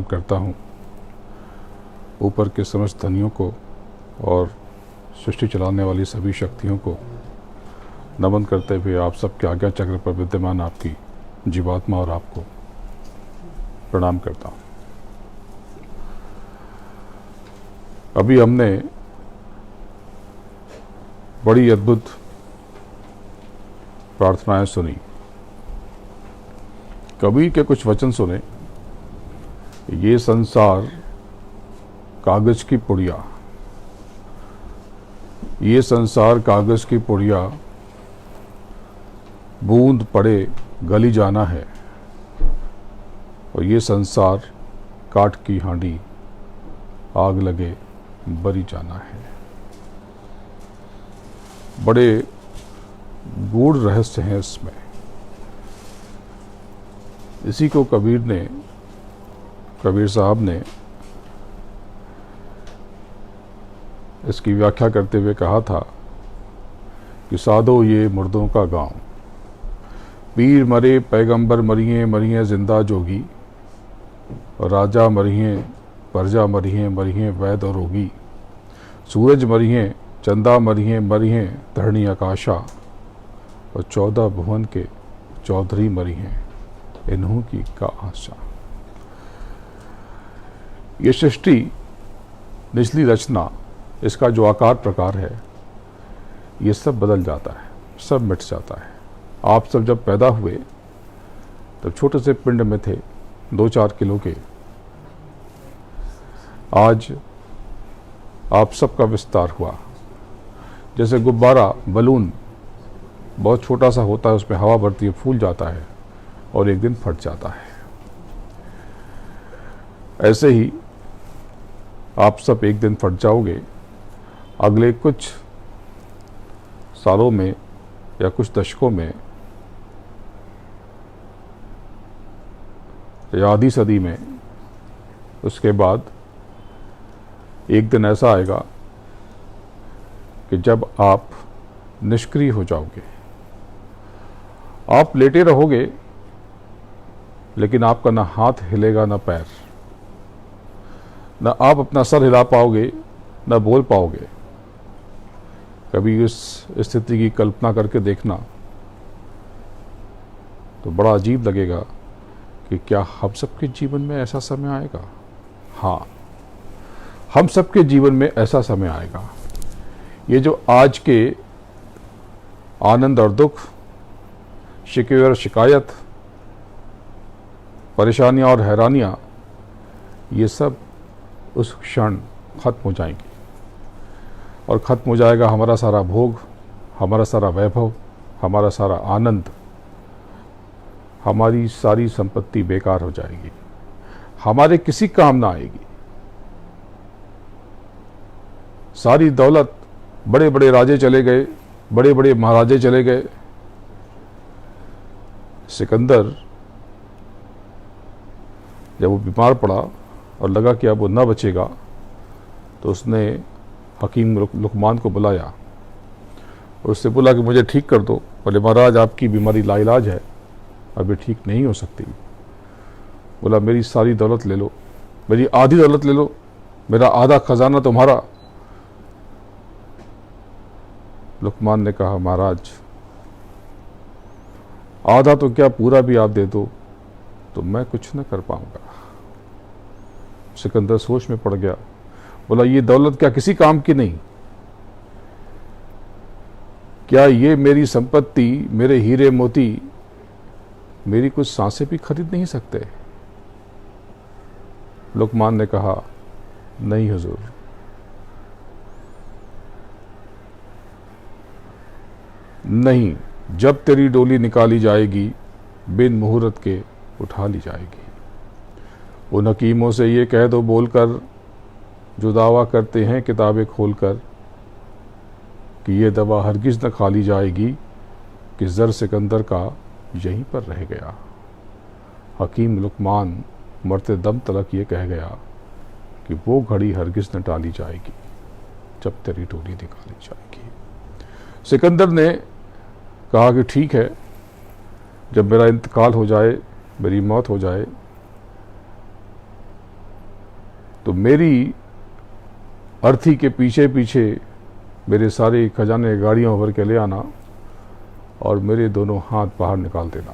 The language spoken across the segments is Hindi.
करता हूँ ऊपर के समस्त धनियों को और सृष्टि चलाने वाली सभी शक्तियों को नमन करते हुए आप सबके आज्ञा चक्र पर विद्यमान आपकी जीवात्मा और आपको प्रणाम करता हूँ। अभी हमने बड़ी अद्भुत प्रार्थनाएं सुनी, कबीर के कुछ वचन सुने। ये संसार कागज की पुड़िया, ये संसार कागज की पुड़िया, बूंद पड़े गली जाना है, और ये संसार काठ की हांडी, आग लगे बरी जाना है। बड़े गूढ़ रहस्य हैं इसमें। इसी को कबीर साहब ने इसकी व्याख्या करते हुए कहा था कि साधो ये मुर्दों का गांव, पीर मरे पैगंबर मरिए मरिए जिंदा जोगी, और राजा मरिए प्रजा मरिए मरिए वैद और रोगी, सूरज मरिए चंदा मरिए मरिए धरणी आकाशा, और 14 भुवन के चौधरी मरिए इन्हों की का आशा। ये सृष्टि निचली रचना, इसका जो आकार प्रकार है, ये सब बदल जाता है, सब मिट जाता है। आप सब जब पैदा हुए तब छोटे से पिंड में थे, 2-4 किलो के। आज आप सबका विस्तार हुआ। जैसे गुब्बारा, बलून बहुत छोटा सा होता है, उसमें हवा भरती है, फूल जाता है और एक दिन फट जाता है। ऐसे ही आप सब एक दिन फट जाओगे। अगले कुछ सालों में या कुछ दशकों में या आधी सदी में, उसके बाद एक दिन ऐसा आएगा कि जब आप निष्क्रिय हो जाओगे। आप लेटे रहोगे, लेकिन आपका ना हाथ हिलेगा ना पैर, ना आप अपना सर हिला पाओगे, ना बोल पाओगे। कभी इस स्थिति की कल्पना करके देखना तो बड़ा अजीब लगेगा कि क्या हम सबके जीवन में ऐसा समय आएगा। हाँ, हम सबके जीवन में ऐसा समय आएगा। ये जो आज के आनंद और दुख, शिकवे और शिकायत, परेशानियां और हैरानियां, ये सब उस क्षण खत्म हो जाएंगी। और खत्म हो जाएगा हमारा सारा भोग, हमारा सारा वैभव, हमारा सारा आनंद, हमारी सारी संपत्ति बेकार हो जाएगी, हमारे किसी काम ना आएगी। सारी दौलत, बड़े बड़े राजे चले गए, बड़े बड़े महाराजे चले गए। सिकंदर जब वो बीमार पड़ा और लगा कि अब वो न बचेगा, तो उसने हकीम लुकमान को बुलाया और उससे बोला कि मुझे ठीक कर दो। बोले महाराज, आपकी बीमारी लाइलाज है, अभी ठीक नहीं हो सकती। बोला मेरी सारी दौलत ले लो, मेरी आधी दौलत ले लो, मेरा आधा खजाना तुम्हारा। लुकमान ने कहा महाराज, आधा तो क्या पूरा भी आप दे दो तो मैं कुछ न कर पाऊंगा। सिकंदर सोच में पड़ गया। बोला ये दौलत क्या किसी काम की नहीं? क्या ये मेरी संपत्ति, मेरे हीरे मोती, मेरी कुछ सांसें भी खरीद नहीं सकते? लुकमान ने कहा नहीं हुजूर, नहीं, जब तेरी डोली निकाली जाएगी बिन मुहूर्त के उठा ली जाएगी। उन हकीमों से ये कह दो बोलकर जो दावा करते हैं किताबें खोलकर कि ये दवा हरगिज न खा ली जाएगी कि ज़र सिकंदर का यहीं पर रह गया। हकीम लुकमान मरते दम तलक ये कह गया कि वो घड़ी हरगिज न टाली जाएगी जब तेरी डोली निकाली जाएगी। सिकंदर ने कहा कि ठीक है, जब मेरा इंतकाल हो जाए, मेरी मौत हो जाए, तो मेरी अर्थी के पीछे पीछे मेरे सारे खजाने गाड़ियों भर के ले आना और मेरे दोनों हाथ बाहर निकाल देना।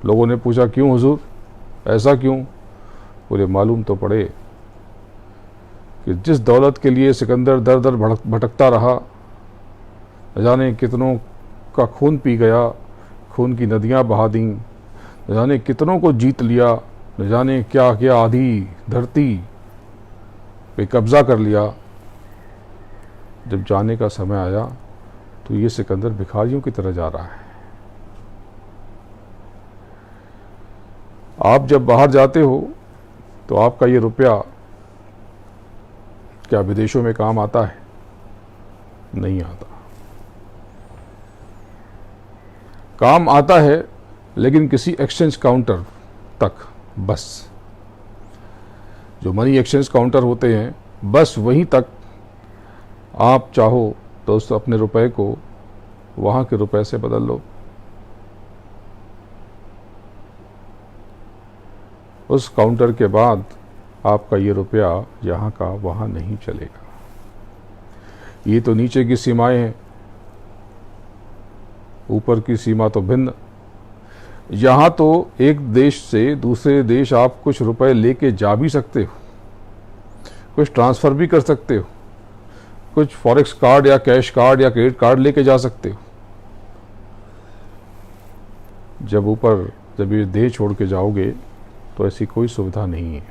लोगों ने पूछा, क्यों हुजूर, ऐसा क्यों? बोले, मालूम तो पड़े कि जिस दौलत के लिए सिकंदर दर दर भटकता रहा, न जाने कितनों का खून पी गया, खून की नदियां बहा दी, न जाने कितनों को जीत लिया, न जाने क्या क्या आधी धरती पे कब्जा कर लिया, जब जाने का समय आया तो ये सिकंदर भिखारियों की तरह जा रहा है। आप जब बाहर जाते हो तो आपका ये रुपया क्या विदेशों में काम आता है? नहीं आता। काम आता है लेकिन किसी एक्सचेंज काउंटर तक, बस। जो मनी एक्सचेंज काउंटर होते हैं, बस वहीं तक आप चाहो तो उस अपने रुपए को वहां के रुपए से बदल लो। उस काउंटर के बाद आपका ये रुपया यहाँ का वहाँ नहीं चलेगा। ये तो नीचे की सीमाएं हैं, ऊपर की सीमा तो भिन्न। यहाँ तो एक देश से दूसरे देश आप कुछ रुपए लेके जा भी सकते हो, कुछ ट्रांसफ़र भी कर सकते हो, कुछ फॉरेक्स कार्ड या कैश कार्ड या क्रेडिट कार्ड लेके जा सकते हो। जब ये देश छोड़ के जाओगे तो ऐसी कोई सुविधा नहीं है।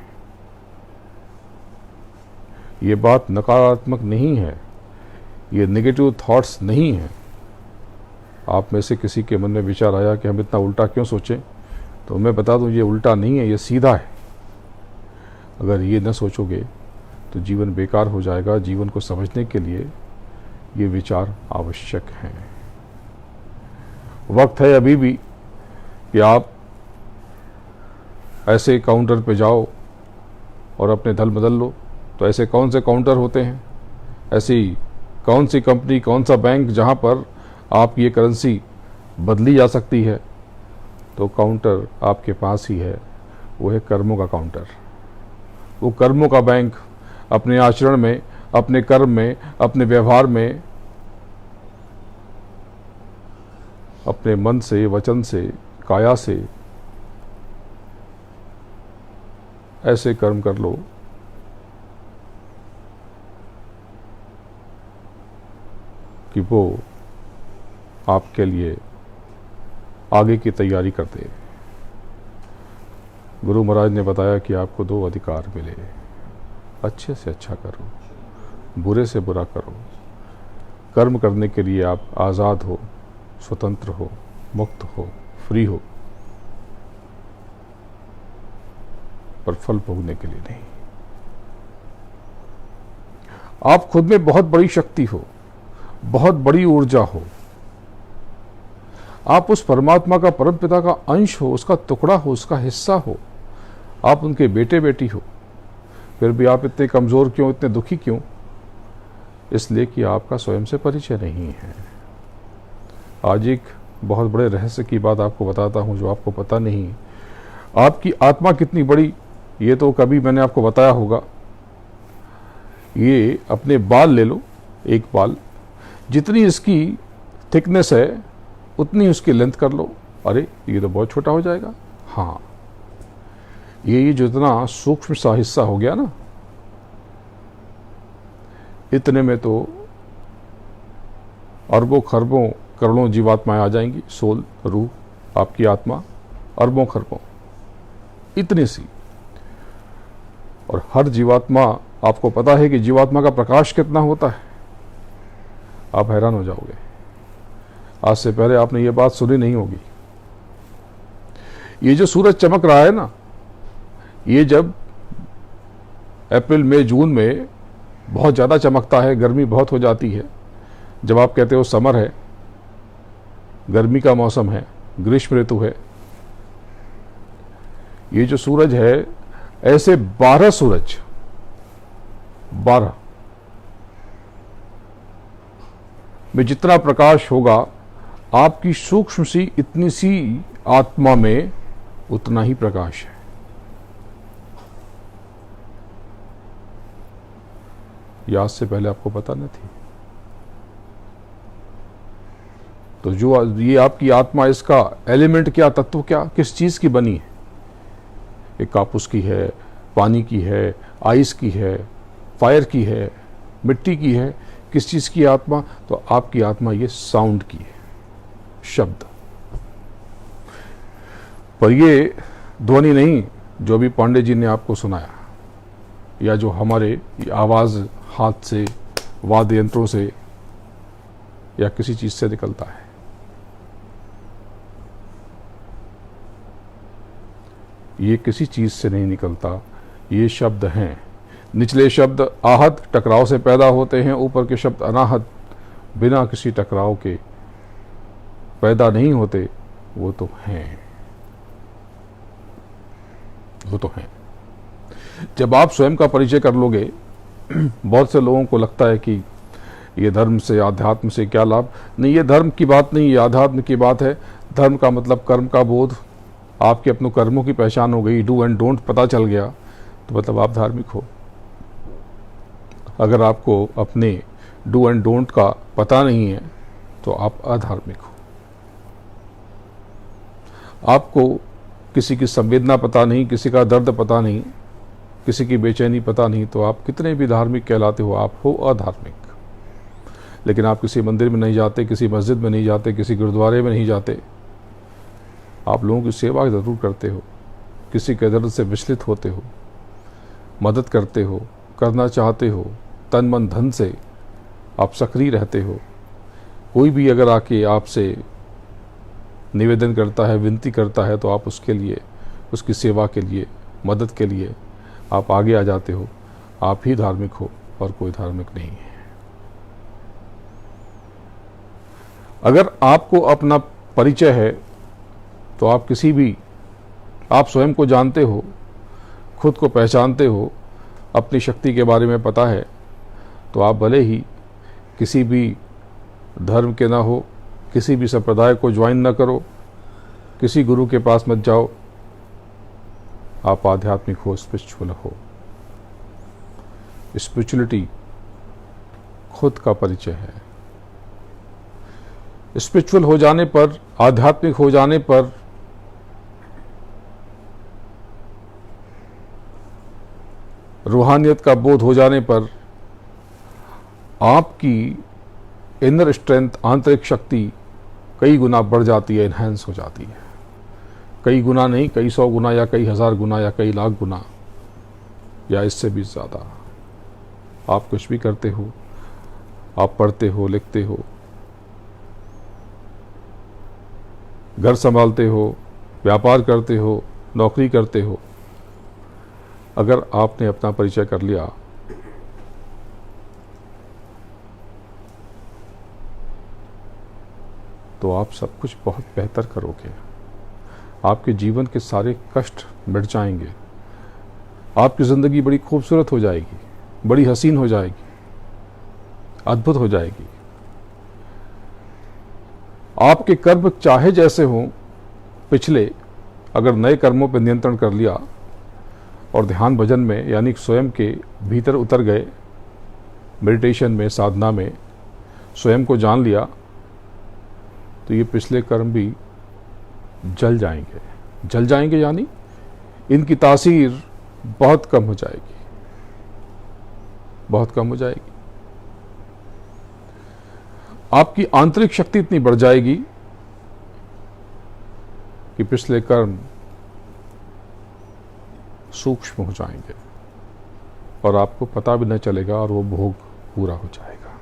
ये बात नकारात्मक नहीं है, ये नेगेटिव थॉट्स नहीं है। आप में से किसी के मन में विचार आया कि हम इतना उल्टा क्यों सोचें, तो मैं बता दूं, ये उल्टा नहीं है, ये सीधा है। अगर ये न सोचोगे तो जीवन बेकार हो जाएगा। जीवन को समझने के लिए ये विचार आवश्यक हैं। वक्त है अभी भी कि आप ऐसे काउंटर पे जाओ और अपने धल बदल लो। तो ऐसे कौन से काउंटर होते हैं, ऐसी कौन सी कंपनी, कौन सा बैंक जहां पर आपकी ये करेंसी बदली जा सकती है? तो काउंटर आपके पास ही है, वो है कर्मों का काउंटर। वो कर्मों का बैंक अपने आचरण में, अपने कर्म में, अपने व्यवहार में, अपने मन से, वचन से, काया से ऐसे कर्म कर लो कि वो आपके लिए आगे की तैयारी कर दे। गुरु महाराज ने बताया कि आपको 2 अधिकार मिले, अच्छे से अच्छा करो, बुरे से बुरा करो। कर्म करने के लिए आप आज़ाद हो, स्वतंत्र हो, मुक्त हो, फ्री हो, पर फल भोगने के लिए नहीं। आप खुद में बहुत बड़ी शक्ति हो, बहुत बड़ी ऊर्जा हो, आप उस परमात्मा का, परम पिता का अंश हो, उसका टुकड़ा हो, उसका हिस्सा हो, आप उनके बेटे बेटी हो। फिर भी आप इतने कमजोर क्यों, इतने दुखी क्यों? इसलिए कि आपका स्वयं से परिचय नहीं है। आज एक बहुत बड़े रहस्य की बात आपको बताता हूं जो आपको पता नहीं। आपकी आत्मा कितनी बड़ी, ये तो कभी मैंने आपको बताया होगा। ये अपने बाल ले लो, एक बाल, जितनी इसकी थिकनेस है उतनी उसकी लेंथ कर लो। अरे ये तो बहुत छोटा हो जाएगा। हाँ, ये जितना सूक्ष्म सा हिस्सा हो गया ना, इतने में तो अरबों खरबों करोड़ों जीवात्माएं आ जाएंगी। सोल, रूह, आपकी आत्मा, अरबों खरबों, इतनी सी। और हर जीवात्मा, आपको पता है कि जीवात्मा का प्रकाश कितना होता है? आप हैरान हो जाओगे। आज से पहले आपने ये बात सुनी नहीं होगी। ये जो सूरज चमक रहा है ना, ये जब अप्रैल, मई, जून में बहुत ज़्यादा चमकता है, गर्मी बहुत हो जाती है, जब आप कहते हो समर है, गर्मी का मौसम है, ग्रीष्म ऋतु है, ये जो सूरज है, ऐसे 12 सूरज, 12 में जितना प्रकाश होगा, आपकी सूक्ष्म सी इतनी सी आत्मा में उतना ही प्रकाश है। या आज से पहले आपको पता न थी? तो जो ये आपकी आत्मा, इसका एलिमेंट क्या, तत्व क्या, किस चीज़ की बनी है? एक कापूस की है, पानी की है, आइस की है, फायर की है, मिट्टी की है, किस चीज़ की आत्मा? तो आपकी आत्मा ये साउंड की है, शब्द। पर ये ध्वनि नहीं जो अभी पांडे जी ने आपको सुनाया, या जो हमारे आवाज़ हाथ से, वाद्य यंत्रों से या किसी चीज़ से निकलता है। ये किसी चीज़ से नहीं निकलता, ये शब्द हैं। निचले शब्द आहत टकराव से पैदा होते हैं, ऊपर के शब्द अनाहत बिना किसी टकराव के पैदा नहीं होते। वो तो हैं, वो तो हैं। जब आप स्वयं का परिचय कर लोगे, बहुत से लोगों को लगता है कि ये धर्म से, आध्यात्म से क्या लाभ। नहीं, ये धर्म की बात नहीं, ये आध्यात्म की बात है। धर्म का मतलब कर्म का बोध, आपके अपने कर्मों की पहचान हो गई, डू एंड डोंट पता चल गया, तो मतलब आप धार्मिक हो। अगर आपको अपने डू एंड डोंट का पता नहीं है तो आप अधार्मिक हो। आपको किसी की संवेदना पता नहीं, किसी का दर्द पता नहीं, किसी की बेचैनी पता नहीं, तो आप कितने भी धार्मिक कहलाते हो, आप हो अधार्मिक। लेकिन आप किसी मंदिर में नहीं जाते, किसी मस्जिद में नहीं जाते, किसी गुरुद्वारे में नहीं जाते, आप लोगों की सेवा ज़रूर करते हो, किसी के दर्द से विचलित होते हो, मदद करते हो, करना चाहते हो, तन मन धन से आप सक्रिय रहते हो। कोई भी अगर आके आपसे निवेदन करता है, विनती करता है, तो आप उसके लिए, उसकी सेवा के लिए, मदद के लिए आप आगे आ जाते हो। आप ही धार्मिक हो और कोई धार्मिक नहीं है। अगर आपको अपना परिचय है तो आप किसी भी, आप स्वयं को जानते हो, खुद को पहचानते हो, अपनी शक्ति के बारे में पता है, तो आप भले ही किसी भी धर्म के ना हो, किसी भी संप्रदाय को ज्वाइन ना करो, किसी गुरु के पास मत जाओ, आप आध्यात्मिक हो, स्पिरिचुअल हो। स्पिरिचुअलिटी खुद का परिचय है। स्पिरिचुअल हो जाने पर, आध्यात्मिक हो जाने पर, रूहानियत का बोध हो जाने पर आपकी इनर स्ट्रेंथ, आंतरिक शक्ति कई गुना बढ़ जाती है, इन्हेंस हो जाती है। कई गुना नहीं, कई 100 गुना या कई 1000 गुना या कई लाख गुना या इससे भी ज़्यादा। आप कुछ भी करते हो, आप पढ़ते हो, लिखते हो, घर संभालते हो, व्यापार करते हो, नौकरी करते हो, अगर आपने अपना परिचय कर लिया तो आप सब कुछ बहुत बेहतर करोगे। आपके जीवन के सारे कष्ट मिट जाएंगे। आपकी ज़िंदगी बड़ी खूबसूरत हो जाएगी, बड़ी हसीन हो जाएगी, अद्भुत हो जाएगी। आपके कर्म चाहे जैसे हों, पिछले, अगर नए कर्मों पर नियंत्रण कर लिया और ध्यान भजन में, यानी स्वयं के भीतर उतर गए, मेडिटेशन में, साधना में स्वयं को जान लिया, तो ये पिछले कर्म भी जल जाएंगे। जल जाएंगे यानी इनकी तासीर बहुत कम हो जाएगी, बहुत कम हो जाएगी। आपकी आंतरिक शक्ति इतनी बढ़ जाएगी कि पिछले कर्म सूक्ष्म हो जाएंगे और आपको पता भी न चलेगा और वो भोग पूरा हो जाएगा।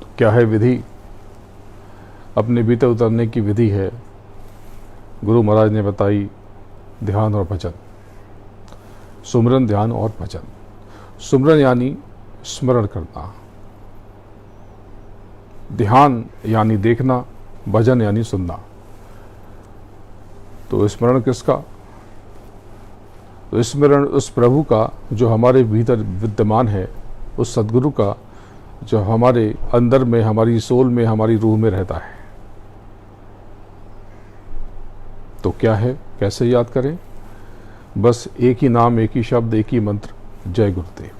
तो क्या है विधि? अपने भीतर उतरने की विधि है, गुरु महाराज ने बताई, ध्यान और भजन। सुमरन, ध्यान और भजन। सुमरन यानी स्मरण करना, ध्यान यानी देखना, भजन यानी सुनना। तो स्मरण किसका? तो स्मरण उस प्रभु का जो हमारे भीतर विद्यमान है, उस सद्गुरु का जो हमारे अंदर में, हमारी सोल में, हमारी रूह में रहता है। तो क्या है, कैसे याद करें? बस एक ही नाम, एक ही शब्द, एक ही मंत्र, जय गुरुदेव।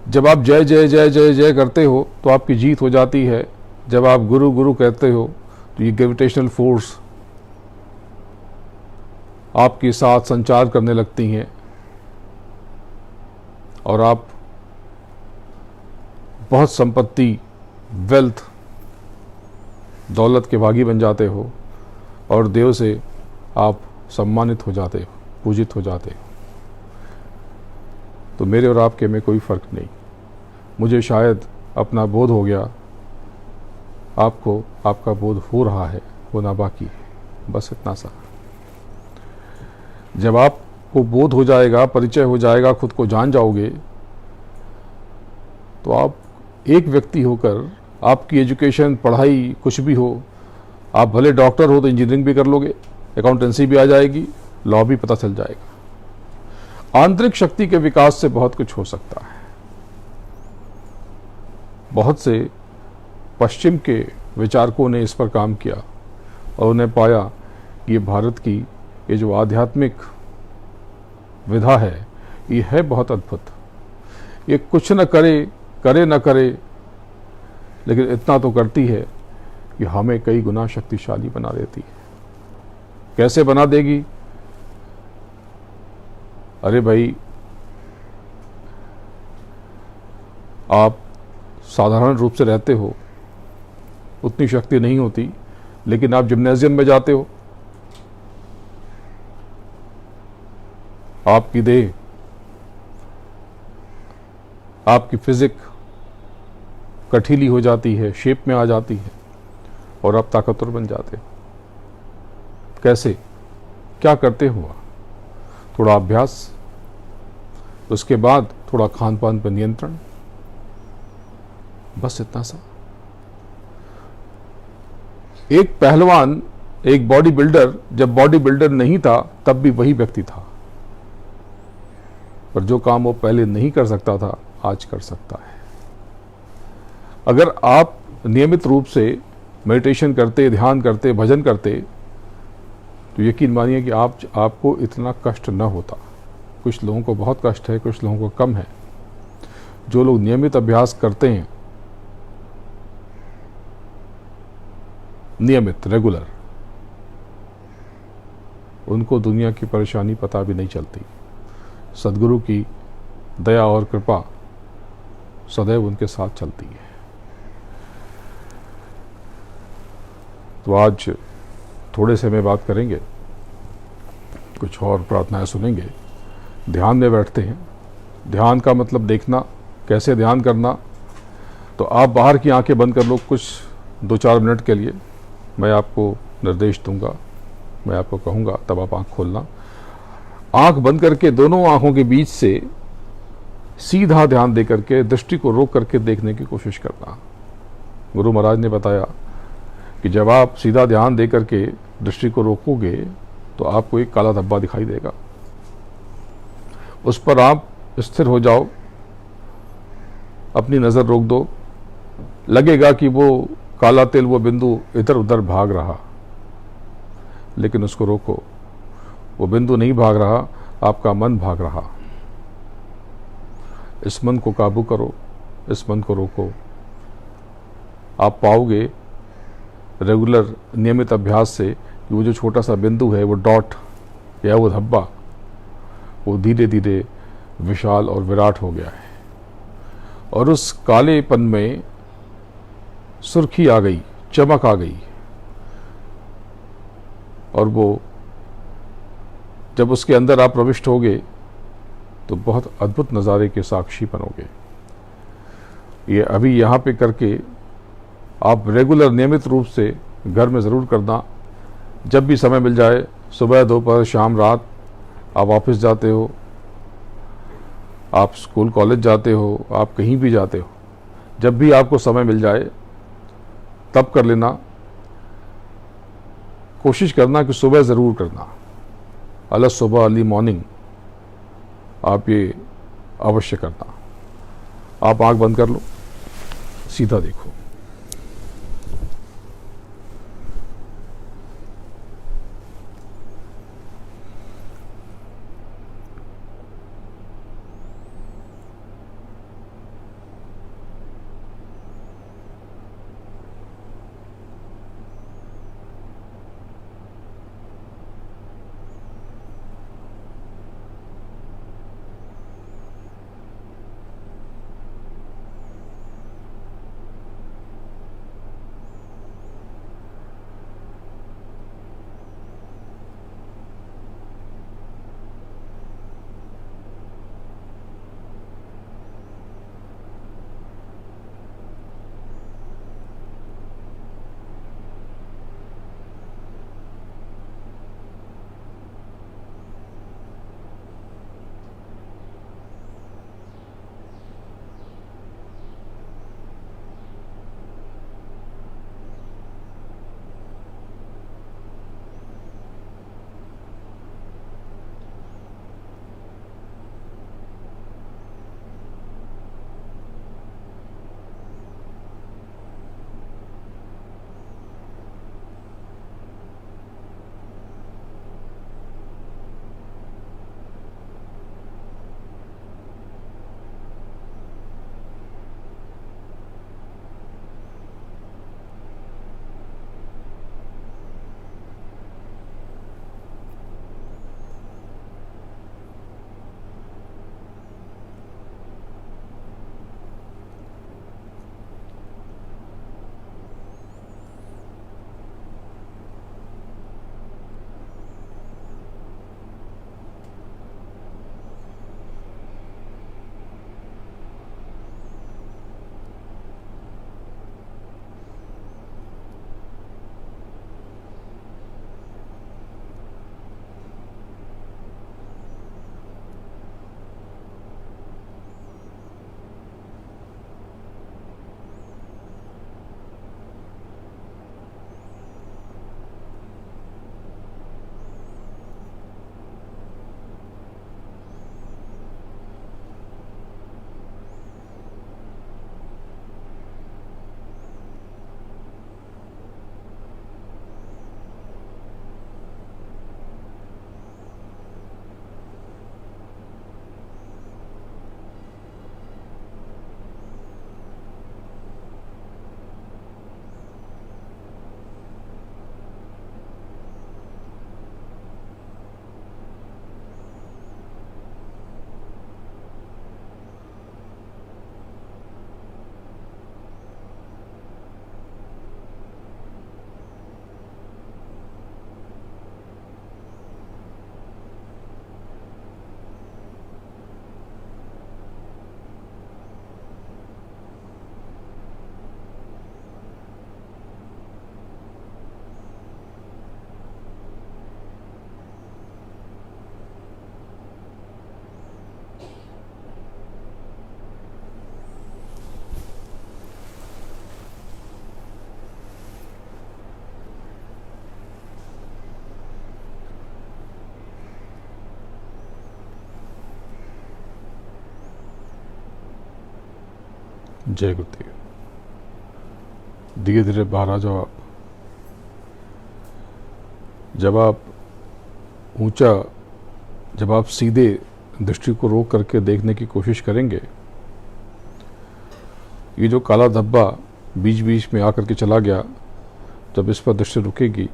जब आप जय जय जय जय जय करते हो तो आपकी जीत हो जाती है। जब आप गुरु गुरु कहते हो तो ये ग्रेविटेशनल फोर्स आपके साथ संचार करने लगती हैं और आप बहुत संपत्ति, वेल्थ, दौलत के भागी बन जाते हो और देव से आप सम्मानित हो जाते हो, पूजित हो जाते हो। तो मेरे और आपके में कोई फ़र्क नहीं। मुझे शायद अपना बोध हो गया, आपको आपका बोध हो रहा है, होना बाकी है, बस इतना सा। जब आपको बोध हो जाएगा, परिचय हो जाएगा, खुद को जान जाओगे, तो आप एक व्यक्ति होकर, आपकी एजुकेशन, पढ़ाई कुछ भी हो, आप भले डॉक्टर हो तो इंजीनियरिंग भी कर लोगे, अकाउंटेंसी भी आ जाएगी, लॉ भी पता चल जाएगा। आंतरिक शक्ति के विकास से बहुत कुछ हो सकता है। बहुत से पश्चिम के विचारकों ने इस पर काम किया और उन्हें पाया कि ये भारत की ये जो आध्यात्मिक विधा है, ये है बहुत अद्भुत। ये कुछ न करे, करे न करे, लेकिन इतना तो करती है कि हमें कई गुना शक्तिशाली बना देती है। कैसे बना देगी? अरे भाई, आप साधारण रूप से रहते हो, उतनी शक्ति नहीं होती, लेकिन आप जिम्नेजियम में जाते हो, आपकी देह, आपकी फिजिक कठिली हो जाती है, शेप में आ जाती है और आप ताकतवर बन जाते हो। कैसे? क्या करते हो? थोड़ा अभ्यास, उसके बाद थोड़ा खान पान पर नियंत्रण, बस इतना सा। एक पहलवान, एक बॉडी बिल्डर, जब बॉडी बिल्डर नहीं था तब भी वही व्यक्ति था, पर जो काम वो पहले नहीं कर सकता था आज कर सकता है। अगर आप नियमित रूप से मेडिटेशन करते, ध्यान करते, भजन करते, तो यकीन मानिए कि आपको इतना कष्ट न होता। कुछ लोगों को बहुत कष्ट है, कुछ लोगों को कम है। जो लोग नियमित अभ्यास करते हैं, नियमित, रेगुलर, उनको दुनिया की परेशानी पता भी नहीं चलती। सद्गुरु की दया और कृपा सदैव उनके साथ चलती है। तो आज थोड़े से में बात करेंगे, कुछ और प्रार्थनाएं सुनेंगे, ध्यान में बैठते हैं। ध्यान का मतलब देखना, कैसे ध्यान करना। तो आप बाहर की आंखें बंद कर लो कुछ 2-4 मिनट के लिए। मैं आपको निर्देश दूंगा, मैं आपको कहूँगा, तब आप आंख खोलना। आंख बंद करके दोनों आंखों के बीच से सीधा ध्यान दे करके, दृष्टि को रोक करके देखने की कोशिश करना। गुरु महाराज ने बताया कि जब आप सीधा ध्यान दे करके दृष्टि को रोकोगे तो आपको एक काला धब्बा दिखाई देगा। उस पर आप स्थिर हो जाओ, अपनी नज़र रोक दो। लगेगा कि वो काला तिल, वो बिंदु इधर उधर भाग रहा, लेकिन उसको रोको। वो बिंदु नहीं भाग रहा, आपका मन भाग रहा। इस मन को काबू करो, इस मन को रोको। आप पाओगे रेगुलर, नियमित अभ्यास से कि वो जो छोटा सा बिंदु है, वो डॉट या वो धब्बा, वो धीरे धीरे विशाल और विराट हो गया है। और उस कालेपन में सुर्खी आ गई, चमक आ गई। और वो जब उसके अंदर आप प्रविष्ट होगे तो बहुत अद्भुत नज़ारे के साक्षी बनोगे। ये अभी यहाँ पे करके आप रेगुलर, नियमित रूप से घर में ज़रूर करना। जब भी समय मिल जाए, सुबह, दोपहर, शाम, रात, आप ऑफिस जाते हो, आप स्कूल कॉलेज जाते हो, आप कहीं भी जाते हो, जब भी आपको समय मिल जाए तब कर लेना। कोशिश करना कि सुबह ज़रूर करना, अलग सुबह, अर्ली मॉर्निंग आप ये अवश्य करना। आप आंख बंद कर लो, सीधा देखो। जय गुरुदेव। धीरे धीरे बाहर आ जाओ आप। जब आप सीधे दृष्टि को रोक करके देखने की कोशिश करेंगे, ये जो काला धब्बा बीच बीच में आकर के चला गया, जब इस पर दृष्टि रुकेगी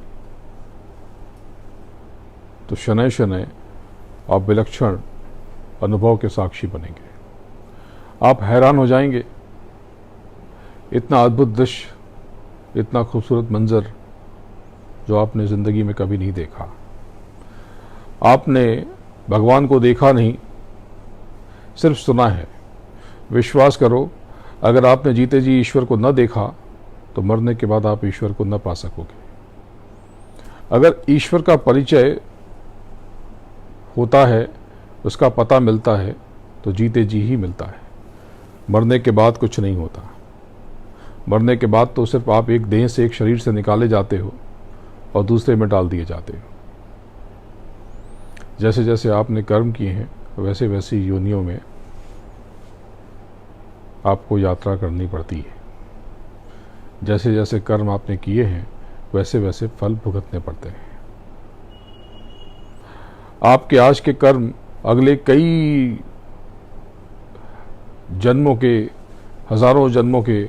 तो शनय शनय आप विलक्षण अनुभव के साक्षी बनेंगे। आप हैरान हो जाएंगे, इतना अद्भुत दृश्य, इतना खूबसूरत मंजर जो आपने ज़िंदगी में कभी नहीं देखा। आपने भगवान को देखा नहीं, सिर्फ सुना है। विश्वास करो, अगर आपने जीते जी ईश्वर को न देखा तो मरने के बाद आप ईश्वर को न पा सकोगे। अगर ईश्वर का परिचय होता है, उसका पता मिलता है, तो जीते जी ही मिलता है। मरने के बाद कुछ नहीं होता। मरने के बाद तो सिर्फ आप एक देह से, एक शरीर से निकाले जाते हो और दूसरे में डाल दिए जाते हो। जैसे जैसे आपने कर्म किए हैं, वैसे वैसी योनियों में आपको यात्रा करनी पड़ती है। जैसे जैसे कर्म आपने किए हैं, वैसे वैसे फल भुगतने पड़ते हैं। आपके आज के कर्म अगले कई जन्मों के, हजारों जन्मों के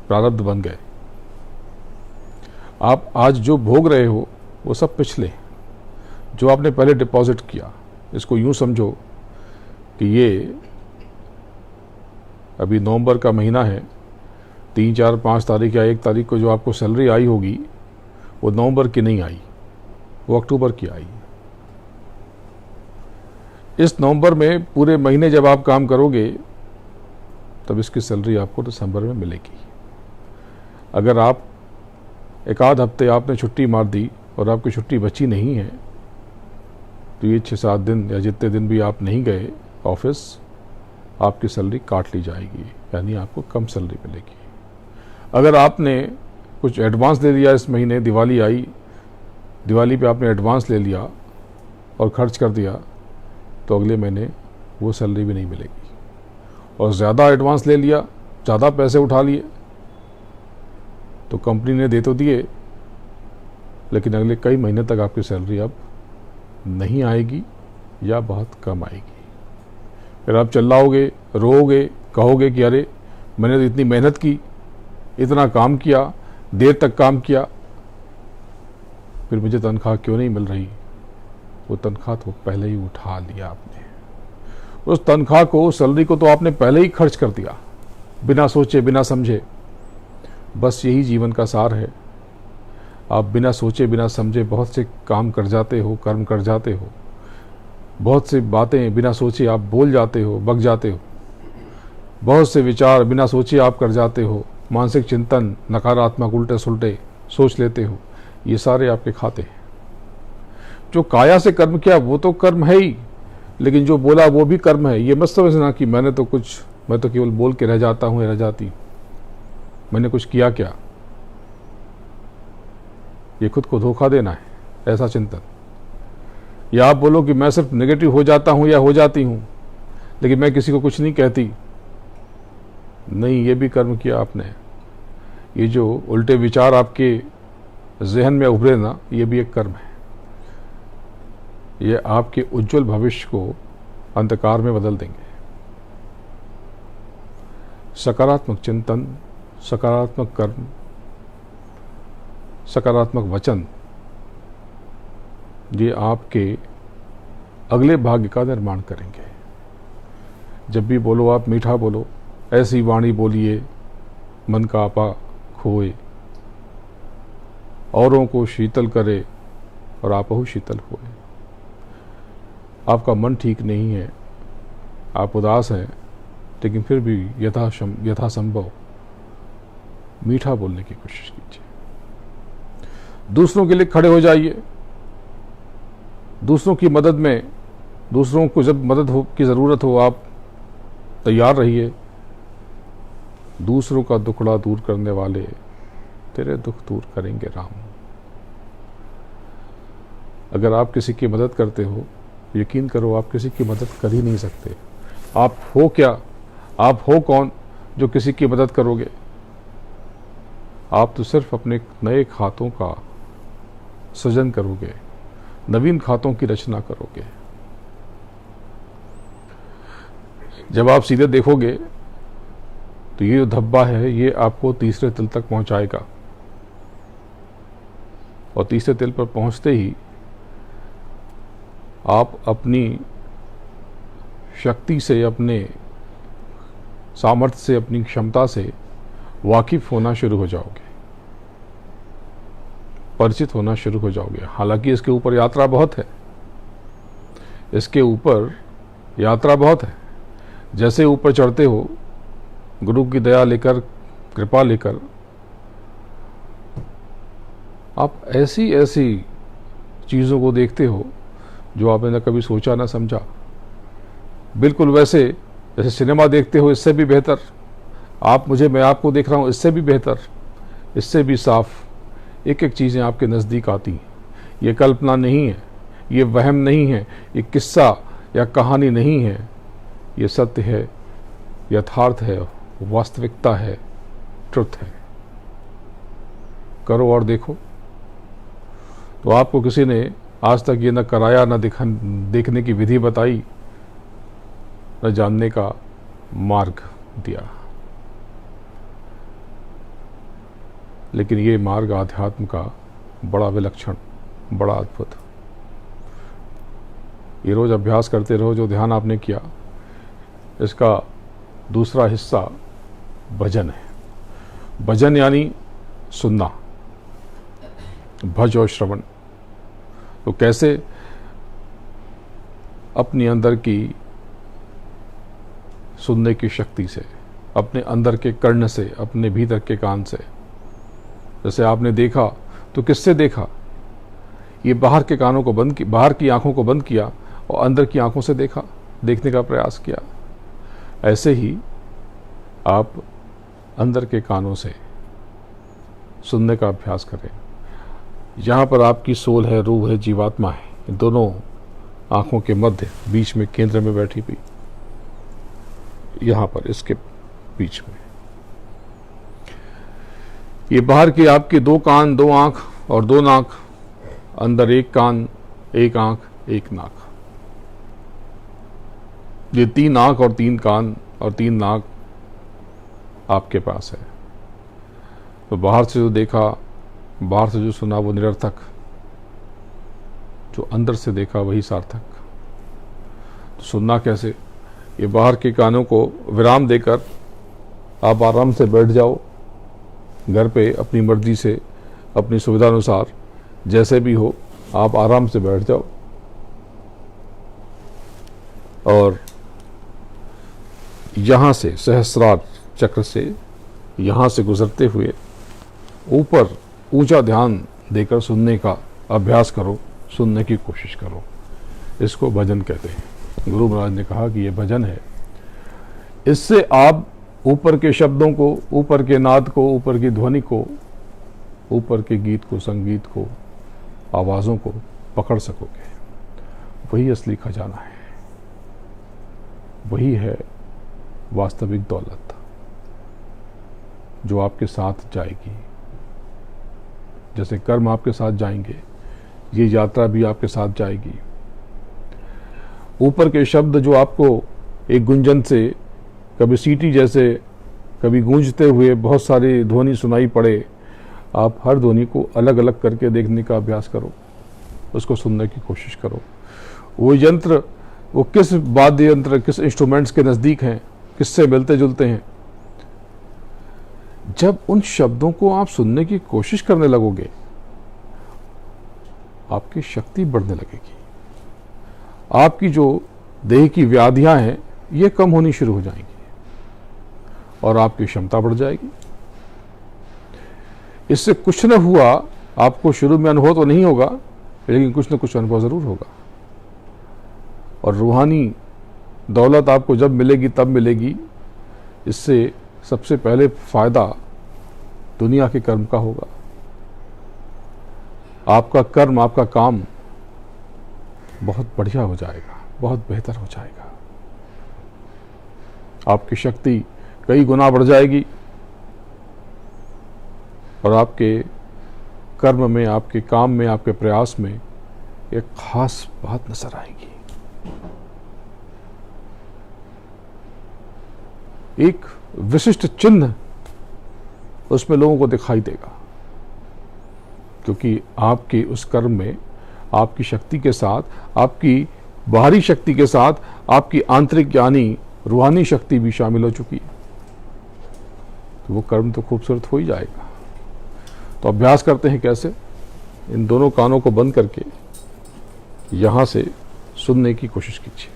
प्रारब्ध बन गए। आप आज जो भोग रहे हो वो सब पिछले, जो आपने पहले डिपॉजिट किया। इसको यूं समझो कि ये अभी नवंबर का महीना है, 3, 4, 5 तारीख या 1 तारीख को जो आपको सैलरी आई होगी, वो नवंबर की नहीं आई, वो अक्टूबर की आई। इस नवंबर में पूरे महीने जब आप काम करोगे, तब इसकी सैलरी आपको दिसंबर में मिलेगी। अगर आप एक आध हफ्ते आपने छुट्टी मार दी और आपकी छुट्टी बची नहीं है, तो ये 6-7 दिन या जितने दिन भी आप नहीं गए ऑफिस, आपकी सैलरी काट ली जाएगी, यानी आपको कम सैलरी मिलेगी। अगर आपने कुछ एडवांस दे दिया, इस महीने दिवाली आई, दिवाली पे आपने एडवांस ले लिया और खर्च कर दिया, तो अगले महीने वो सैलरी भी नहीं मिलेगी। और ज़्यादा एडवांस ले लिया, ज़्यादा पैसे उठा लिए, तो कंपनी ने दे तो दिए, लेकिन अगले कई महीने तक आपकी सैलरी अब नहीं आएगी या बहुत कम आएगी। फिर आप चिल्लाओगे, रोओगे, कहोगे कि अरे मैंने तो इतनी मेहनत की, इतना काम किया, देर तक काम किया, फिर मुझे तनख्वाह क्यों नहीं मिल रही। वो तनख्वाह तो पहले ही उठा लिया आपने। उस तनख्वाह को, सैलरी को तो आपने पहले ही खर्च कर दिया, बिना सोचे, बिना समझे। बस यही जीवन का सार है। आप बिना सोचे, बिना समझे बहुत से काम कर जाते हो, कर्म कर जाते हो। बहुत सी बातें बिना सोचे आप बोल जाते हो, बक जाते हो। बहुत से विचार बिना सोचे आप कर जाते हो। मानसिक चिंतन, नकारात्मक, उल्टे सुलटे सोच लेते हो। ये सारे आपके खाते हैं। जो काया से कर्म किया वो तो कर्म है ही, लेकिन जो बोला वो भी कर्म है। ये मत समझना कि मैं तो केवल बोल के रह जाता हूँ या रह जाती, मैंने कुछ किया क्या। ये खुद को धोखा देना है, ऐसा चिंतन। या आप बोलो कि मैं सिर्फ नेगेटिव हो जाता हूँ या हो जाती हूँ, लेकिन मैं किसी को कुछ नहीं कहती। नहीं, ये भी कर्म किया आपने। ये जो उल्टे विचार आपके जहन में उभरे ना, ये भी एक कर्म है। ये आपके उज्जवल भविष्य को अंधकार में बदल देंगे। सकारात्मक चिंतन, सकारात्मक कर्म, सकारात्मक वचन, ये आपके अगले भाग्य का निर्माण करेंगे। जब भी बोलो आप मीठा बोलो, ऐसी वाणी बोलिए मन का आपा खोए, औरों को शीतल करे और आपहु शीतल होए। आपका मन ठीक नहीं है, आप उदास हैं, लेकिन फिर भी यथासंभव मीठा बोलने की कोशिश कीजिए। दूसरों के लिए खड़े हो जाइए। दूसरों की मदद में, दूसरों को जब की ज़रूरत हो, आप तैयार रहिए। दूसरों का दुखड़ा दूर करने वाले तेरे दुख दूर करेंगे राम। अगर आप किसी की मदद करते हो, यकीन करो आप किसी की मदद कर ही नहीं सकते। आप हो क्या, आप हो कौन जो किसी की मदद करोगे, आप तो सिर्फ अपने नए खातों का सृजन करोगे, नवीन खातों की रचना करोगे। जब आप सीधे देखोगे तो ये जो धब्बा है ये आपको तीसरे तिल तक पहुंचाएगा, और तीसरे तिल पर पहुंचते ही आप अपनी शक्ति से, अपने सामर्थ्य से, अपनी क्षमता से वाकिफ होना शुरू हो जाओगे, परिचित होना शुरू हो जाओगे। हालांकि इसके ऊपर यात्रा बहुत है, इसके ऊपर यात्रा बहुत है। जैसे ऊपर चढ़ते हो, गुरु की दया लेकर, कृपा लेकर, आप ऐसी ऐसी चीज़ों को देखते हो जो आपने न कभी सोचा ना समझा। बिल्कुल वैसे जैसे सिनेमा देखते हो, इससे भी बेहतर। आप मुझे, मैं आपको देख रहा हूँ, इससे भी बेहतर, इससे भी साफ एक एक चीज़ें आपके नज़दीक आती हैं। ये कल्पना नहीं है, ये वहम नहीं है, ये किस्सा या कहानी नहीं है, ये सत्य है, यथार्थ है, वास्तविकता है, ट्रुथ है। करो और देखो। तो आपको किसी ने आज तक ये न कराया, न देखने की विधि बताई, न जानने का मार्ग दिया, लेकिन ये मार्ग आध्यात्म का बड़ा विलक्षण, बड़ा अद्भुत। ये रोज अभ्यास करते रहो। जो ध्यान आपने किया, इसका दूसरा हिस्सा भजन है। भजन यानी सुनना, भज और श्रवण। तो कैसे अपनी अंदर की सुनने की शक्ति से, अपने अंदर के कर्ण से, अपने भीतर के कान से। जैसे आपने देखा तो किससे देखा? ये बाहर के कानों को बंद किया, बाहर की आंखों को बंद किया और अंदर की आंखों से देखा, देखने का प्रयास किया। ऐसे ही आप अंदर के कानों से सुनने का अभ्यास करें। यहाँ पर आपकी सोल है, रूह है, जीवात्मा है, दोनों आंखों के मध्य, बीच में, केंद्र में बैठी हुई, यहाँ पर इसके बीच में। ये बाहर की आपके दो कान, दो आंख और दो नाक, अंदर एक कान, एक आंख, एक नाक। ये तीन आंख और तीन कान और तीन नाक आपके पास है। तो बाहर से जो देखा, बाहर से जो सुना वो निरर्थक, जो अंदर से देखा वही सार्थक। तो सुनना कैसे? ये बाहर के कानों को विराम देकर आप आराम से बैठ जाओ घर पे, अपनी मर्जी से, अपनी सुविधा अनुसार, जैसे भी हो आप आराम से बैठ जाओ और यहाँ से सहस्रार चक्र से, यहाँ से गुजरते हुए ऊपर ऊंचा ध्यान देकर सुनने का अभ्यास करो, सुनने की कोशिश करो। इसको भजन कहते हैं। गुरु महाराज ने कहा कि ये भजन है। इससे आप ऊपर के शब्दों को, ऊपर के नाद को, ऊपर की ध्वनि को, ऊपर के गीत को, संगीत को, आवाज़ों को पकड़ सकोगे। वही असली खजाना है, वही है वास्तविक दौलत जो आपके साथ जाएगी। जैसे कर्म आपके साथ जाएंगे, ये यात्रा भी आपके साथ जाएगी। ऊपर के शब्द जो आपको एक गुंजन से, कभी सीटी जैसे, कभी गूंजते हुए बहुत सारी ध्वनि सुनाई पड़े, आप हर ध्वनि को अलग अलग करके देखने का अभ्यास करो, उसको सुनने की कोशिश करो। वो यंत्र, वो किस वाद्य यंत्र, किस इंस्ट्रूमेंट्स के नज़दीक हैं, किससे मिलते जुलते हैं। जब उन शब्दों को आप सुनने की कोशिश करने लगोगे, आपकी शक्ति बढ़ने लगेगी। आपकी जो देह की व्याधियां हैं ये कम होनी शुरू हो जाएंगी और आपकी क्षमता बढ़ जाएगी। इससे कुछ न हुआ, आपको शुरू में अनुभव तो नहीं होगा, लेकिन कुछ न कुछ अनुभव जरूर होगा। और रूहानी दौलत आपको जब मिलेगी तब मिलेगी। इससे सबसे पहले फायदा दुनिया के कर्म का होगा। आपका कर्म, आपका काम बहुत बढ़िया हो जाएगा, बहुत बेहतर हो जाएगा। आपकी शक्ति कई गुना बढ़ जाएगी और आपके कर्म में, आपके काम में, आपके प्रयास में एक खास बात नजर आएगी। एक विशिष्ट चिन्ह उसमें लोगों को दिखाई देगा, क्योंकि आपके उस कर्म में आपकी शक्ति के साथ, आपकी बाहरी शक्ति के साथ आपकी आंतरिक यानी रूहानी शक्ति भी शामिल हो चुकी है। तो वो कर्म तो खूबसूरत हो ही जाएगा। तो अभ्यास करते हैं कैसे? इन दोनों कानों को बंद करके यहां से सुनने की कोशिश कीजिए।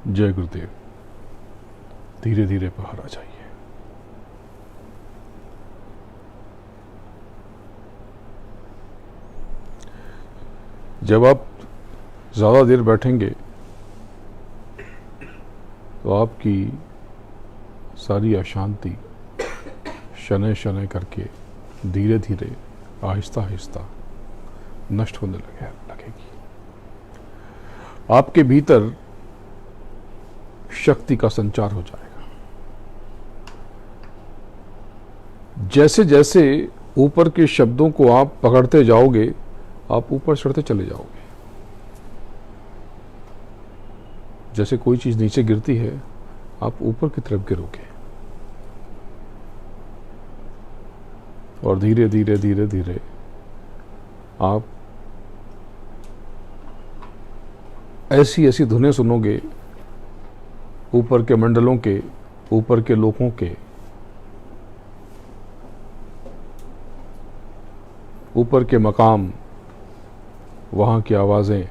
जय गुरुदेव। धीरे धीरे बाहर आ जाइए। जब आप ज़्यादा देर बैठेंगे तो आपकी सारी अशांति शनै शनै करके धीरे धीरे आहिस्ता आहिस्ता नष्ट होने लगेगी। आपके भीतर शक्ति का संचार हो जाएगा। जैसे जैसे ऊपर के शब्दों को आप पकड़ते जाओगे, आप ऊपर चढ़ते चले जाओगे। जैसे कोई चीज नीचे गिरती है, आप ऊपर की तरफ गिरोगे और धीरे धीरे धीरे धीरे आप ऐसी ऐसी धुनें सुनोगे, ऊपर के मंडलों के, ऊपर के लोगों के, ऊपर के मकाम, वहां की आवाजें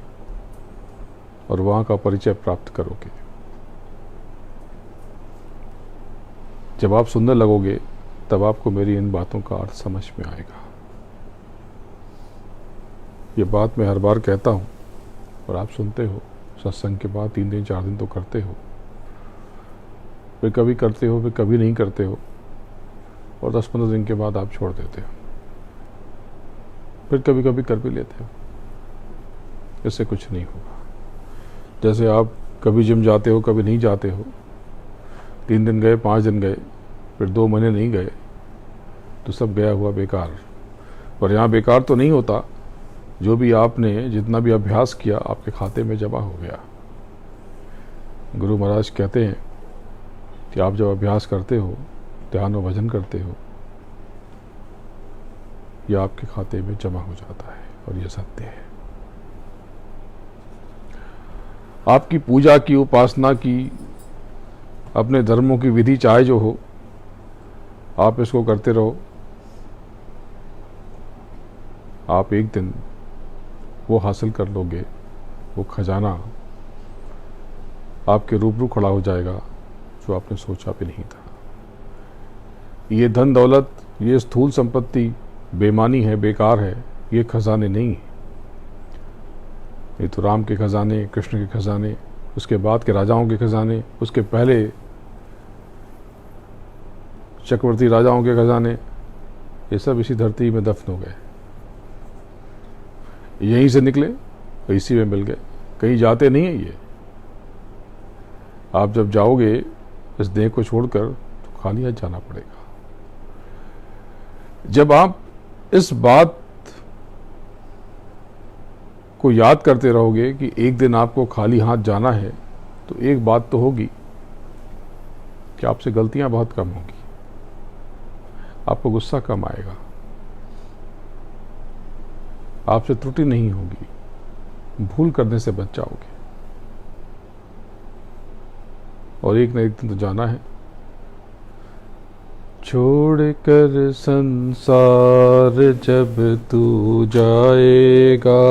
और वहां का परिचय प्राप्त करोगे। जब आप सुनने लगोगे तब आपको मेरी इन बातों का अर्थ समझ में आएगा। ये बात मैं हर बार कहता हूं और आप सुनते हो। सत्संग के बाद 3 दिन 4 दिन तो करते हो, फिर कभी करते हो, फिर कभी नहीं करते हो और 10-15 दिन के बाद आप छोड़ देते हो। फिर कभी कभी कर भी लेते हो, इससे कुछ नहीं होगा। जैसे आप कभी जिम जाते हो, कभी नहीं जाते हो, 3 दिन गए, 5 दिन गए, फिर 2 महीने नहीं गए, तो सब गया हुआ बेकार। पर यहाँ बेकार तो नहीं होता, जो भी आपने जितना भी अभ्यास किया आपके खाते में जमा हो गया। गुरु महाराज कहते हैं कि आप जब अभ्यास करते हो, ध्यान और भजन करते हो, यह आपके खाते में जमा हो जाता है, और यह सत्य है। आपकी पूजा की, उपासना की, अपने धर्मों की विधि चाहे जो हो, आप इसको करते रहो। आप एक दिन वो हासिल कर लोगे, वो खजाना आपके रूबरू खड़ा हो जाएगा जो आपने सोचा भी नहीं था। ये धन दौलत, ये स्थूल संपत्ति बेमानी है, बेकार है, ये खजाने नहीं है। ये तो राम के खजाने, कृष्ण के खजाने, उसके बाद के राजाओं के खजाने, उसके पहले चक्रवर्ती राजाओं के खजाने, ये सब इसी धरती में दफन हो गए। यहीं से निकले तो इसी में मिल गए, कहीं जाते नहीं है ये। आप जब जाओगे इस देह को छोड़कर तो खाली हाथ जाना पड़ेगा। जब आप इस बात को याद करते रहोगे कि एक दिन आपको खाली हाथ जाना है, तो एक बात तो होगी कि आपसे गलतियां बहुत कम होंगी, आपको गुस्सा कम आएगा, आपसे त्रुटि नहीं होगी, भूल करने से बच जाओगे। और एक न एक दिन तो जाना है। छोड़कर संसार जब तू जाएगा,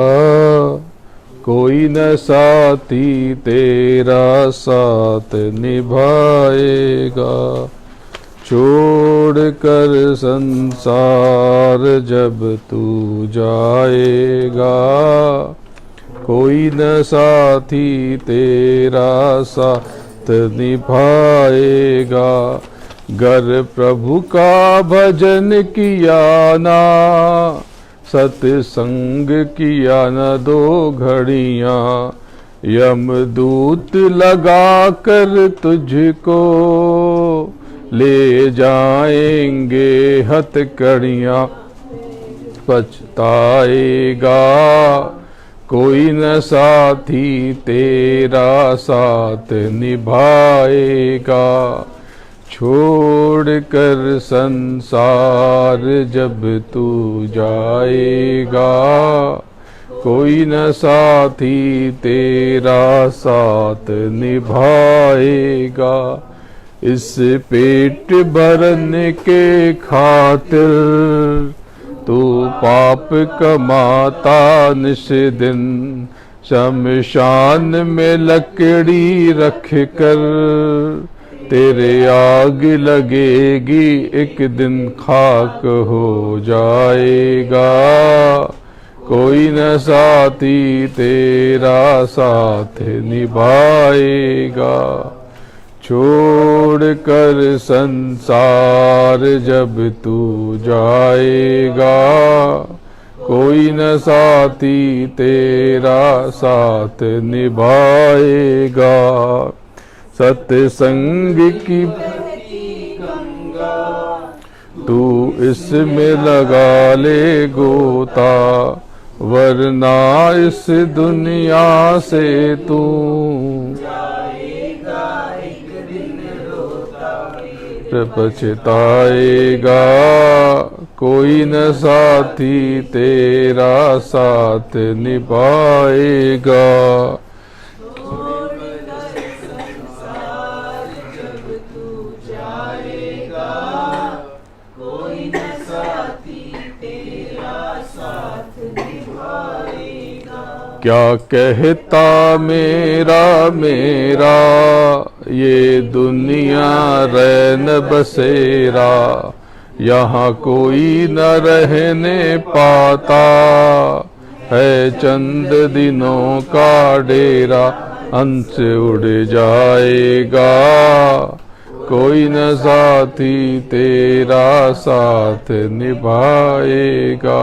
कोई न साथी तेरा साथ निभाएगा। छोड़कर संसार जब तू जाएगा, कोई न साथी तेरा साथ निभाएगा। गर प्रभु का भजन किया ना, सत्संग किया न 2 घड़ियाँ, यमदूत लगा कर तुझको ले जाएंगे हथकड़ियाँ। पछताएगा कोई न साथी तेरा साथ निभाएगा। छोड़कर संसार जब तू जाएगा, कोई न साथी तेरा साथ निभाएगा। इस पेट भरने के खातिर तू पाप कमाता निस दिन, शमशान में लकड़ी रख कर तेरे आग लगेगी, एक दिन खाक हो जाएगा। कोई न साथी तेरा साथ निभाएगा। छोड़कर संसार जब तू जाएगा, कोई न साथी तेरा साथ निभाएगा। सत्संग की तू इसमें लगा ले गोता, वरना इस दुनिया से तू पछताएगा। कोई न साथी तेरा साथ निभाएगा। क्या कहता मेरा मेरा ये दुनिया रैन बसेरा, यहाँ कोई न रहने पाता है चंद दिनों का डेरा, अंत उड़ जाएगा। कोई न साथी तेरा साथ निभाएगा।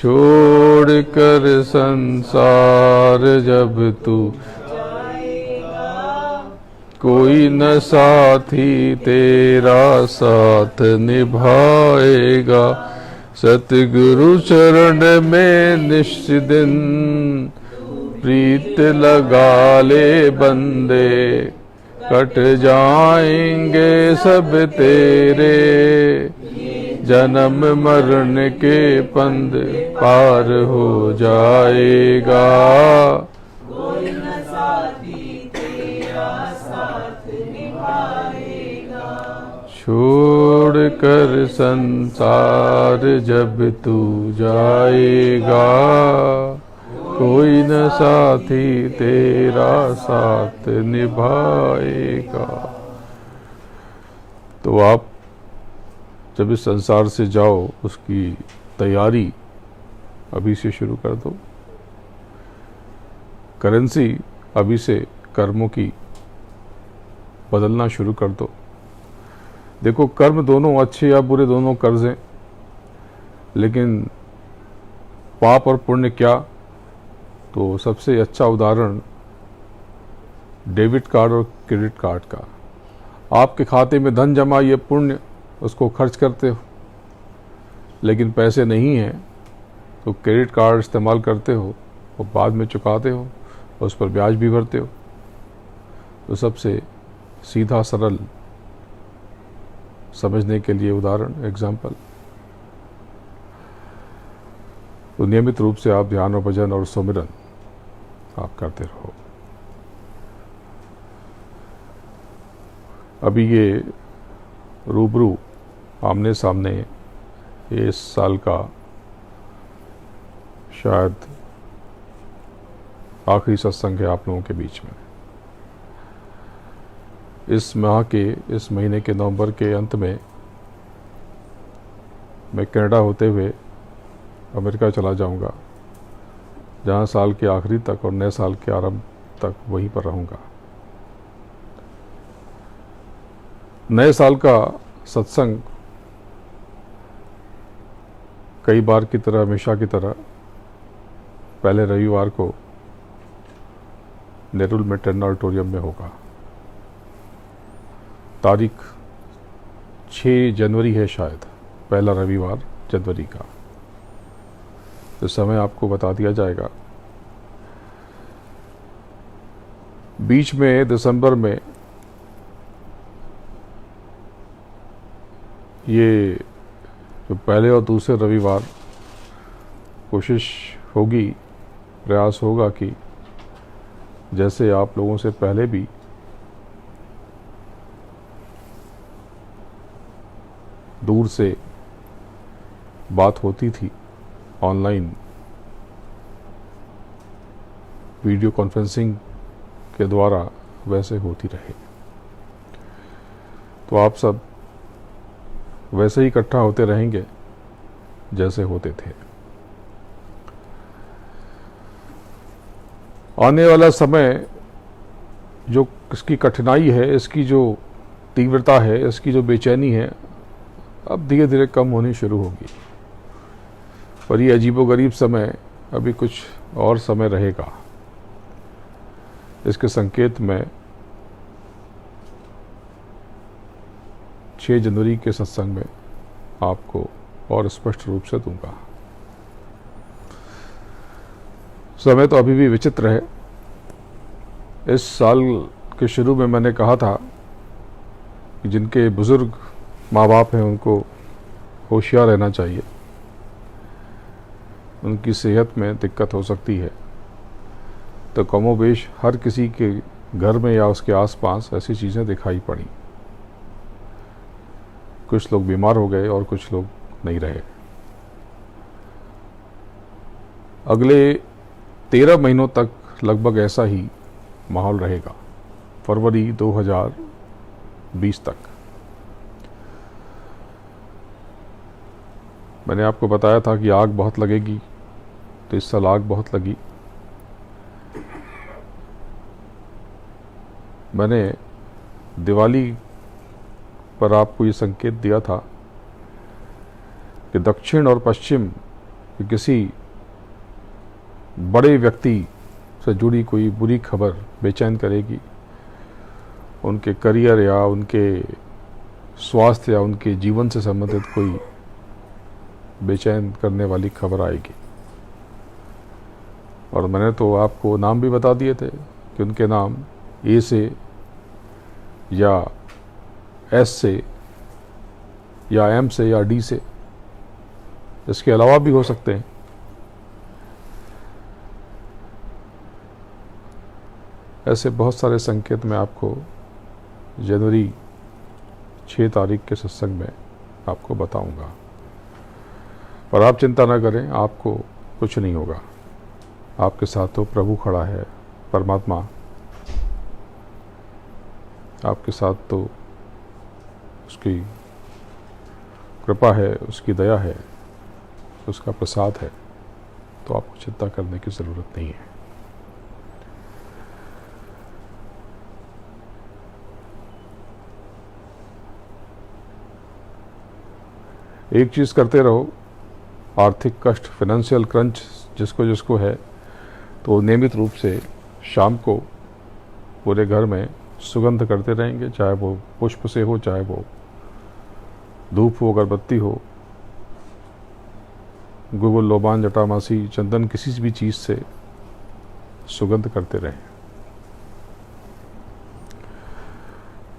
छोड़ कर संसार जब तू कोई न साथी तेरा साथ निभाएगा। सतगुरु चरण में निष्दिन प्रीत लगा ले बंदे, कट जाएंगे सब तेरे जन्म मरण के पंद पार हो जाएगा। कोई न साथी तेरा साथ निभाएगा। छोड़ कर संसार जब तू जाएगा, कोई न साथी तेरा साथ निभाएगा। तो आप जब इस संसार से जाओ, उसकी तैयारी अभी से शुरू कर दो। करेंसी अभी से कर्मों की बदलना शुरू कर दो। देखो, कर्म दोनों अच्छे या बुरे दोनों कर्ज हैं, लेकिन पाप और पुण्य क्या? तो सबसे अच्छा उदाहरण डेबिट कार्ड और क्रेडिट कार्ड का। आपके खाते में धन जमा, ये पुण्य, उसको खर्च करते हो, लेकिन पैसे नहीं हैं तो क्रेडिट कार्ड इस्तेमाल करते हो और बाद में चुकाते हो और उस पर ब्याज भी भरते हो। तो सबसे सीधा सरल समझने के लिए उदाहरण, एग्जाम्पल। तो नियमित रूप से आप ध्यान और भजन और सुमिरन आप करते रहो। अभी ये रूबरू आमने सामने ये इस साल का शायद आखिरी सत्संग है आप लोगों के बीच में। इस माह के, इस महीने के नवंबर के अंत में मैं कनाडा होते हुए अमेरिका चला जाऊंगा, जहां साल के आखिरी तक और नए साल के आरंभ तक वहीं पर रहूंगा। नए साल का सत्संग कई बार की तरह, हमेशा की तरह, पहले रविवार को नेरुल में टेन ऑडिटोरियम में होगा। तारीख 6 जनवरी है शायद, पहला रविवार जनवरी का। तो समय आपको बता दिया जाएगा। बीच में दिसंबर में ये जो पहले और दूसरे रविवार कोशिश होगी, प्रयास होगा कि जैसे आप लोगों से पहले भी दूर से बात होती थी, ऑनलाइन वीडियो कॉन्फ्रेंसिंग के द्वारा, वैसे होती रहे। तो आप सब वैसे ही इकट्ठा होते रहेंगे जैसे होते थे। आने वाला समय, जो इसकी कठिनाई है, इसकी जो तीव्रता है, इसकी जो बेचैनी है, अब धीरे धीरे कम होनी शुरू होगी। पर ये अजीबोगरीब समय अभी कुछ और समय रहेगा। इसके संकेत मैं 6 जनवरी के सत्संग में आपको और स्पष्ट रूप से दूंगा। समय तो अभी भी विचित्र है। इस साल के शुरू में मैंने कहा था कि जिनके बुजुर्ग माँ बाप हैं उनको होशियार रहना चाहिए, उनकी सेहत में दिक्कत हो सकती है। तो कमोबेश हर किसी के घर में या उसके आसपास ऐसी चीज़ें दिखाई पड़ी। कुछ लोग बीमार हो गए और कुछ लोग नहीं रहे। अगले 13 महीनों तक लगभग ऐसा ही माहौल रहेगा, फरवरी 2020 तक। मैंने आपको बताया था कि आग बहुत लगेगी, तो इस साल आग बहुत लगी। मैंने दिवाली पर आपको ये संकेत दिया था कि दक्षिण और पश्चिम कि किसी बड़े व्यक्ति से जुड़ी कोई बुरी खबर बेचैन करेगी, उनके करियर या उनके स्वास्थ्य या उनके जीवन से संबंधित कोई बेचैन करने वाली खबर आएगी। और मैंने तो आपको नाम भी बता दिए थे कि उनके नाम ए से या एस से या एम से या डी से, इसके अलावा भी हो सकते हैं। ऐसे बहुत सारे संकेत मैं आपको जनवरी 6 तारीख के सत्संग में आपको बताऊंगा। पर आप चिंता न करें, आपको कुछ नहीं होगा। आपके साथ तो प्रभु खड़ा है, परमात्मा आपके साथ, तो उसकी कृपा है, उसकी दया है, उसका प्रसाद है, तो आपको चिंता करने की ज़रूरत नहीं है। एक चीज़ करते रहो, आर्थिक कष्ट, फाइनेंशियल क्रंच जिसको जिसको है, तो नियमित रूप से शाम को पूरे घर में सुगंध करते रहेंगे, चाहे वो पुष्प से हो, चाहे वो धूप हो, अगरबत्ती हो, गुगुल, लोबान, जटामासी, चंदन, किसी भी चीज़ से सुगंध करते रहें।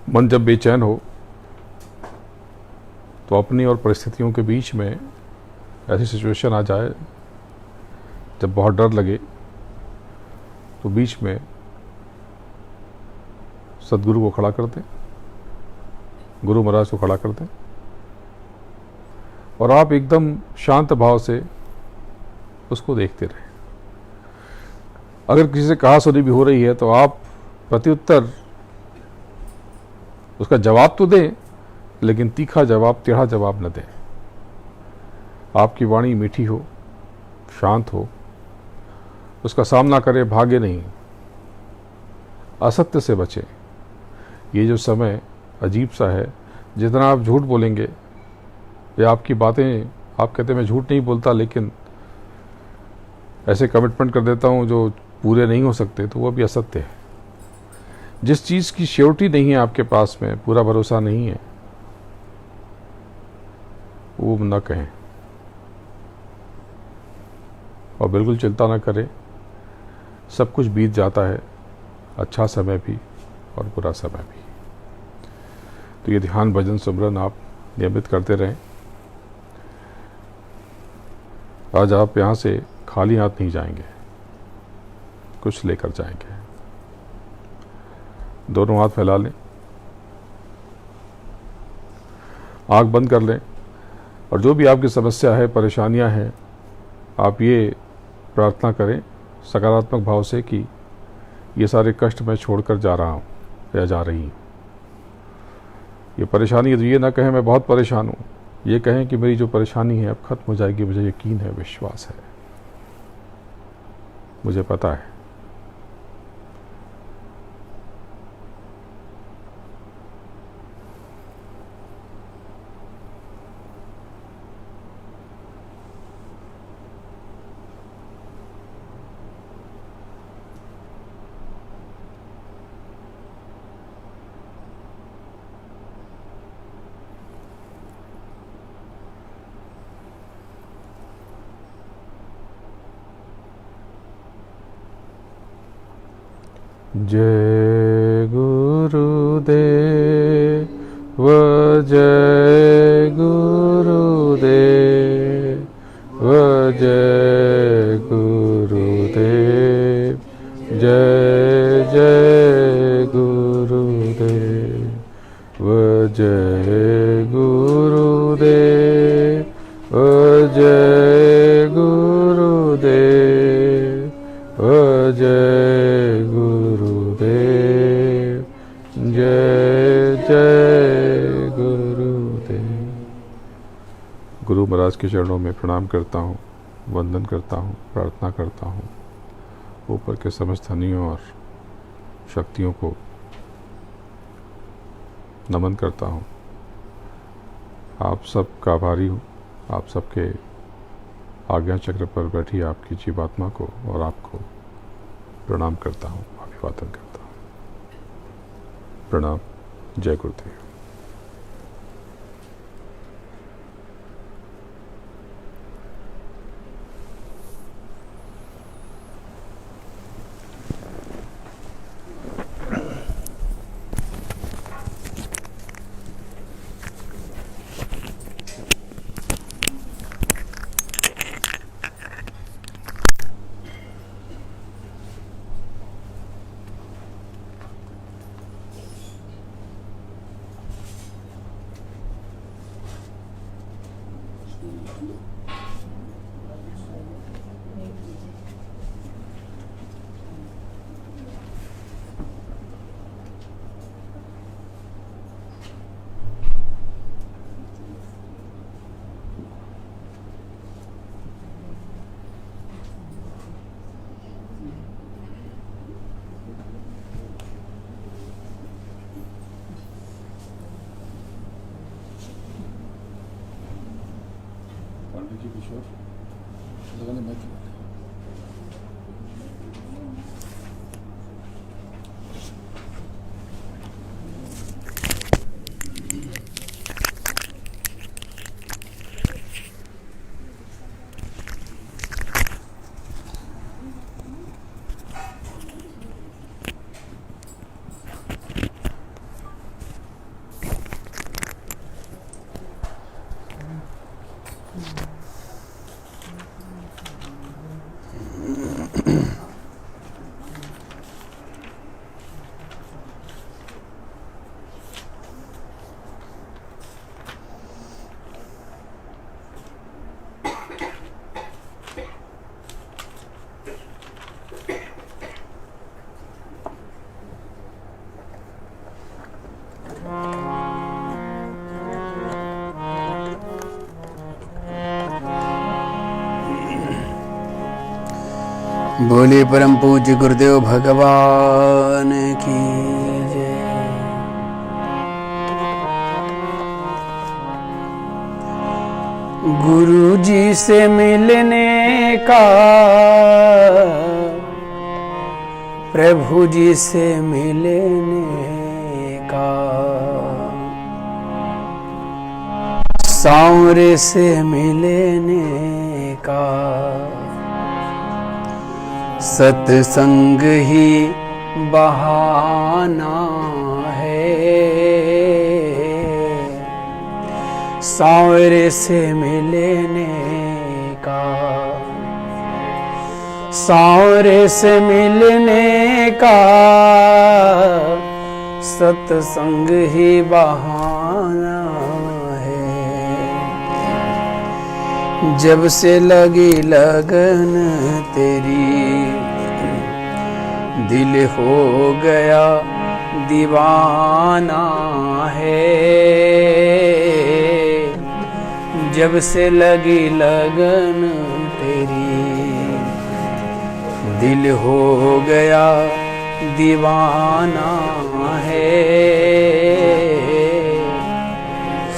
मन जब बेचैन हो तो अपनी और परिस्थितियों के बीच में ऐसी सिचुएशन आ जाए जब बहुत डर लगे, तो बीच में सदगुरु को खड़ा कर दें, गुरु महाराज को खड़ा कर दें, और आप एकदम शांत भाव से उसको देखते रहें। अगर किसी से कहा सुनी भी हो रही है तो आप प्रत्युत्तर उसका जवाब तो दें, लेकिन तीखा जवाब, टेढ़ा जवाब न दें। आपकी वाणी मीठी हो, शांत हो, उसका सामना करें, भागे नहीं, असत्य से बचें। ये जो समय अजीब सा है, जितना आप झूठ बोलेंगे या आपकी बातें, आप कहते हैं मैं झूठ नहीं बोलता लेकिन ऐसे कमिटमेंट कर देता हूँ जो पूरे नहीं हो सकते, तो वो भी असत्य है। जिस चीज़ की श्योरिटी नहीं है आपके पास में, पूरा भरोसा नहीं है, वो न कहें। और बिल्कुल चिंता न करें, सब कुछ बीत जाता है, अच्छा समय भी और बुरा समय भी। तो ये ध्यान, भजन, सिमरन आप नियमित करते रहें। आज आप यहाँ से खाली हाथ नहीं जाएंगे, कुछ लेकर जाएंगे। दोनों हाथ फैला लें, आंख बंद कर लें, और जो भी आपकी समस्या है, परेशानियां हैं, आप ये प्रार्थना करें सकारात्मक भाव से कि ये सारे कष्ट मैं छोड़कर जा रहा हूँ या जा रही हूँ। ये परेशानी है तो ये ना कहें मैं बहुत परेशान हूँ, ये कहें कि मेरी जो परेशानी है अब खत्म हो जाएगी, मुझे यकीन है, विश्वास है, मुझे पता है। जय गुरुदेव, जय गुरुदेव, जय गुरुदेव, जय जय गुरुदेव, जय गुरुदेव, जय गुरुदेव, जय गुरुदेव, जय जय गुरुदेव। गुरु महाराज के चरणों में प्रणाम करता हूँ, वंदन करता हूँ, प्रार्थना करता हूँ। ऊपर के समस्त धनियों और शक्तियों को नमन करता हूँ। आप सब का आभारी हूँ, आप सबके आज्ञा चक्र पर बैठी आपकी जीवात्मा को और आपको प्रणाम करता हूँ, अभिवादन करता हूँ। प्रणाम। जय गुरुदेव। बोले परम पूज्य गुरुदेव भगवान की जय। गुरु जी से मिलने का, प्रभु जी से मिलने का, सांवरे से मिलने का, सत्संग ही बहाना है। सांवरे से मिलने का, सांवरे से मिलने का, सत्संग ही बहाना है। जब से लगी लगन तेरी, दिल हो गया दीवाना है। जब से लगी लगन तेरी, दिल हो गया दीवाना है।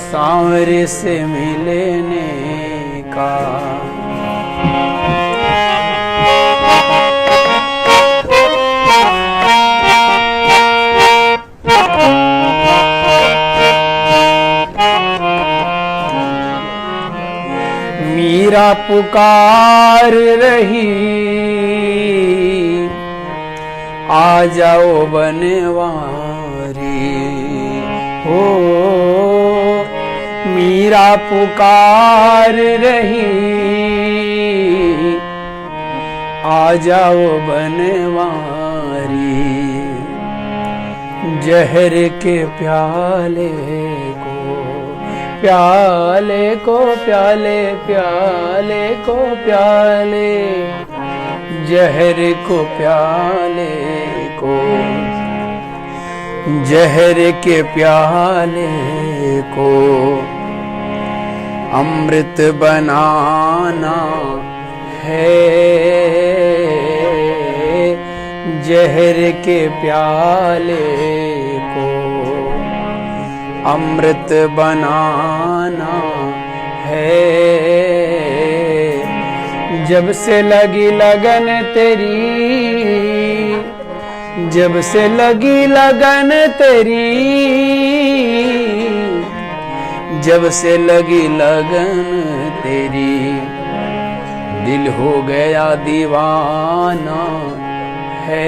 सांवरे से मिलने का, मीरा पुकार रही, आ जाओ बनवारी। हो मीरा पुकार रही, आ जाओ बनवारी। जहर के प्याले को, प्याले को, प्याले प्याले को, प्याले जहर को, प्याले को, जहर के प्याले को अमृत बनाना है। जहर के प्याले को अमृत बनाना है। जब से लगी लगन तेरी, जब से लगी लगन तेरी, जब से लगी लगन तेरी, दिल हो गया दीवाना है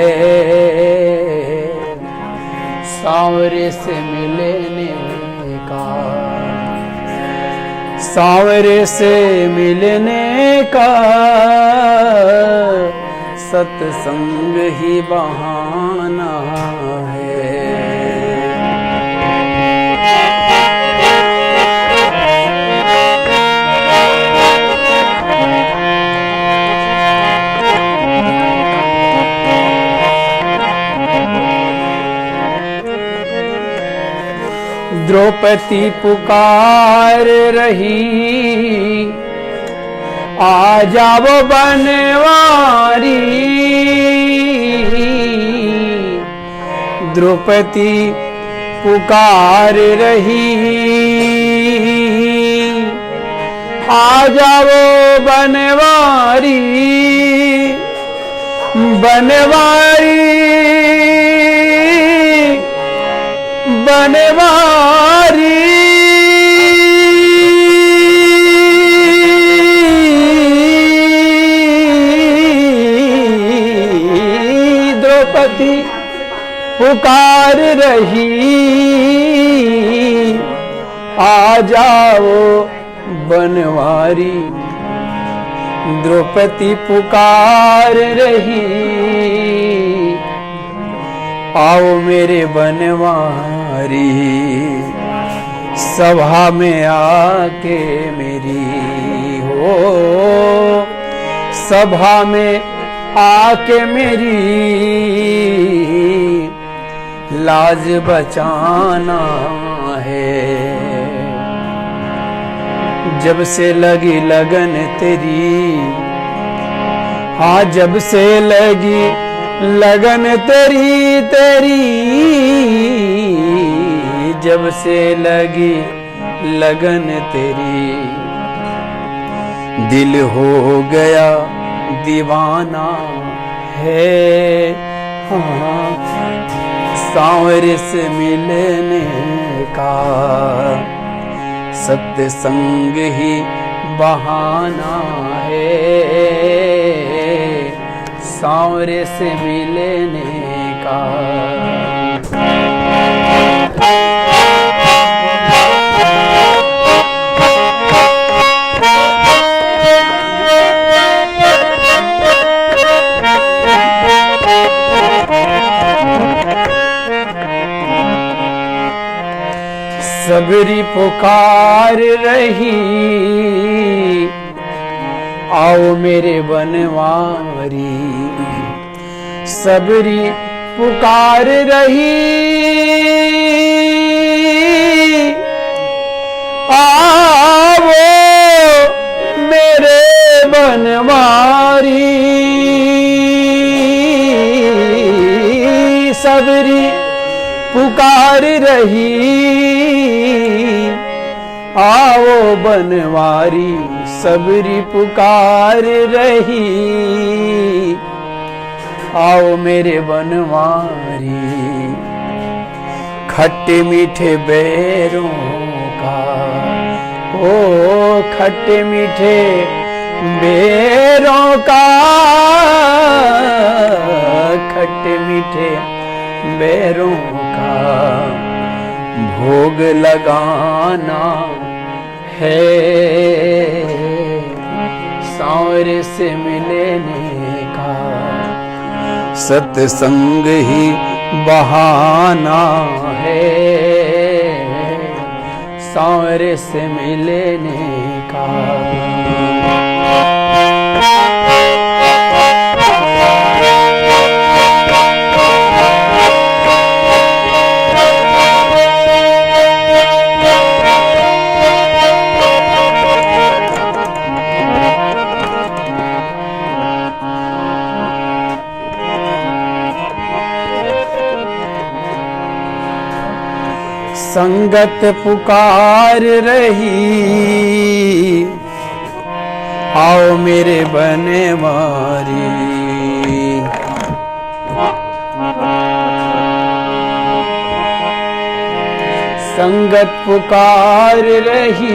सांवरे से मिलने का, सांवरे से मिलने का, सत्संग ही बहाना है। द्रौपदी पुकार रही, आ जाओ बनवारी, द्रौपदी पुकार रही, आ जाओ बनवारी, बनवारी, बनवारी, द्रौपदी पुकार रही, आ जाओ बनवारी, द्रौपदी पुकार रही, आओ मेरे बनवारी, सभा में आके मेरी हो, सभा में आके मेरी लाज बचाना है। जब से लगी लगन तेरी, हाँ जब से लगी लगन तेरी, तेरी, जब से लगी लगन तेरी, दिल हो गया दीवाना है, हाँ सांवरे से मिलने का, सत्संग ही बहाना है, सांवरे से मिलने का। सबरी पुकार रही, आओ मेरे बनवारी, सबरी पुकार रही, आओ मेरे बनवारी, सबरी पुकार रही, आओ बनवारी, सबरी पुकार रही, आओ मेरे बनवारी, खट्टे मीठे बैरों का, ओ खट्टे मीठे बैरों का, खट्टे मीठे बैरों का भोग लगाना है, सांवरे से मिलने का, सत्संग ही बहाना है, सांवरे से मिलने का। संगत पुकार रही, आओ मेरे बनवारी। संगत पुकार रही,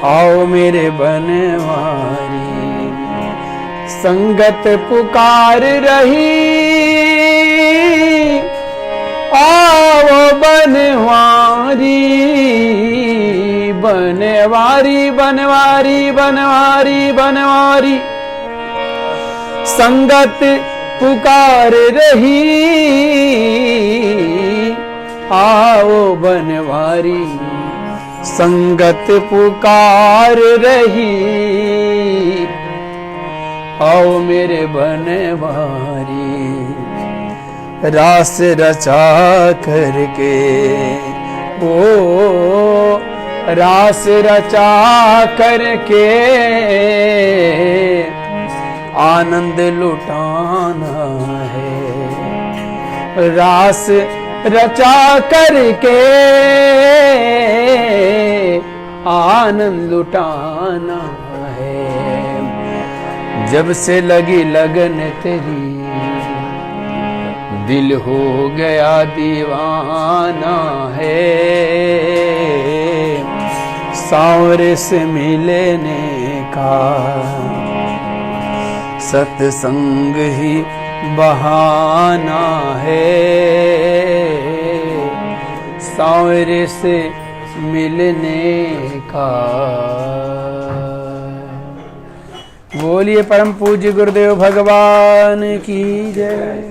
आओ मेरे बनवारी। संगत पुकार रही, आओ बनवारी। बनवारी बनवारी बनवारी बनवारी, संगत पुकार रही, आओ बनवारी। संगत पुकार रही, आओ मेरे बनवारी। रास रचा करके, ओ रास रचा करके आनंद लुटाना है। रास रचा करके आनंद लुटाना है। जब से लगी लगन तेरी, दिल हो गया दीवाना है। सांवरे से मिलने का सत्संग ही बहाना है। सांवरे से मिलने का। बोलिए परम पूज्य गुरुदेव भगवान की जय।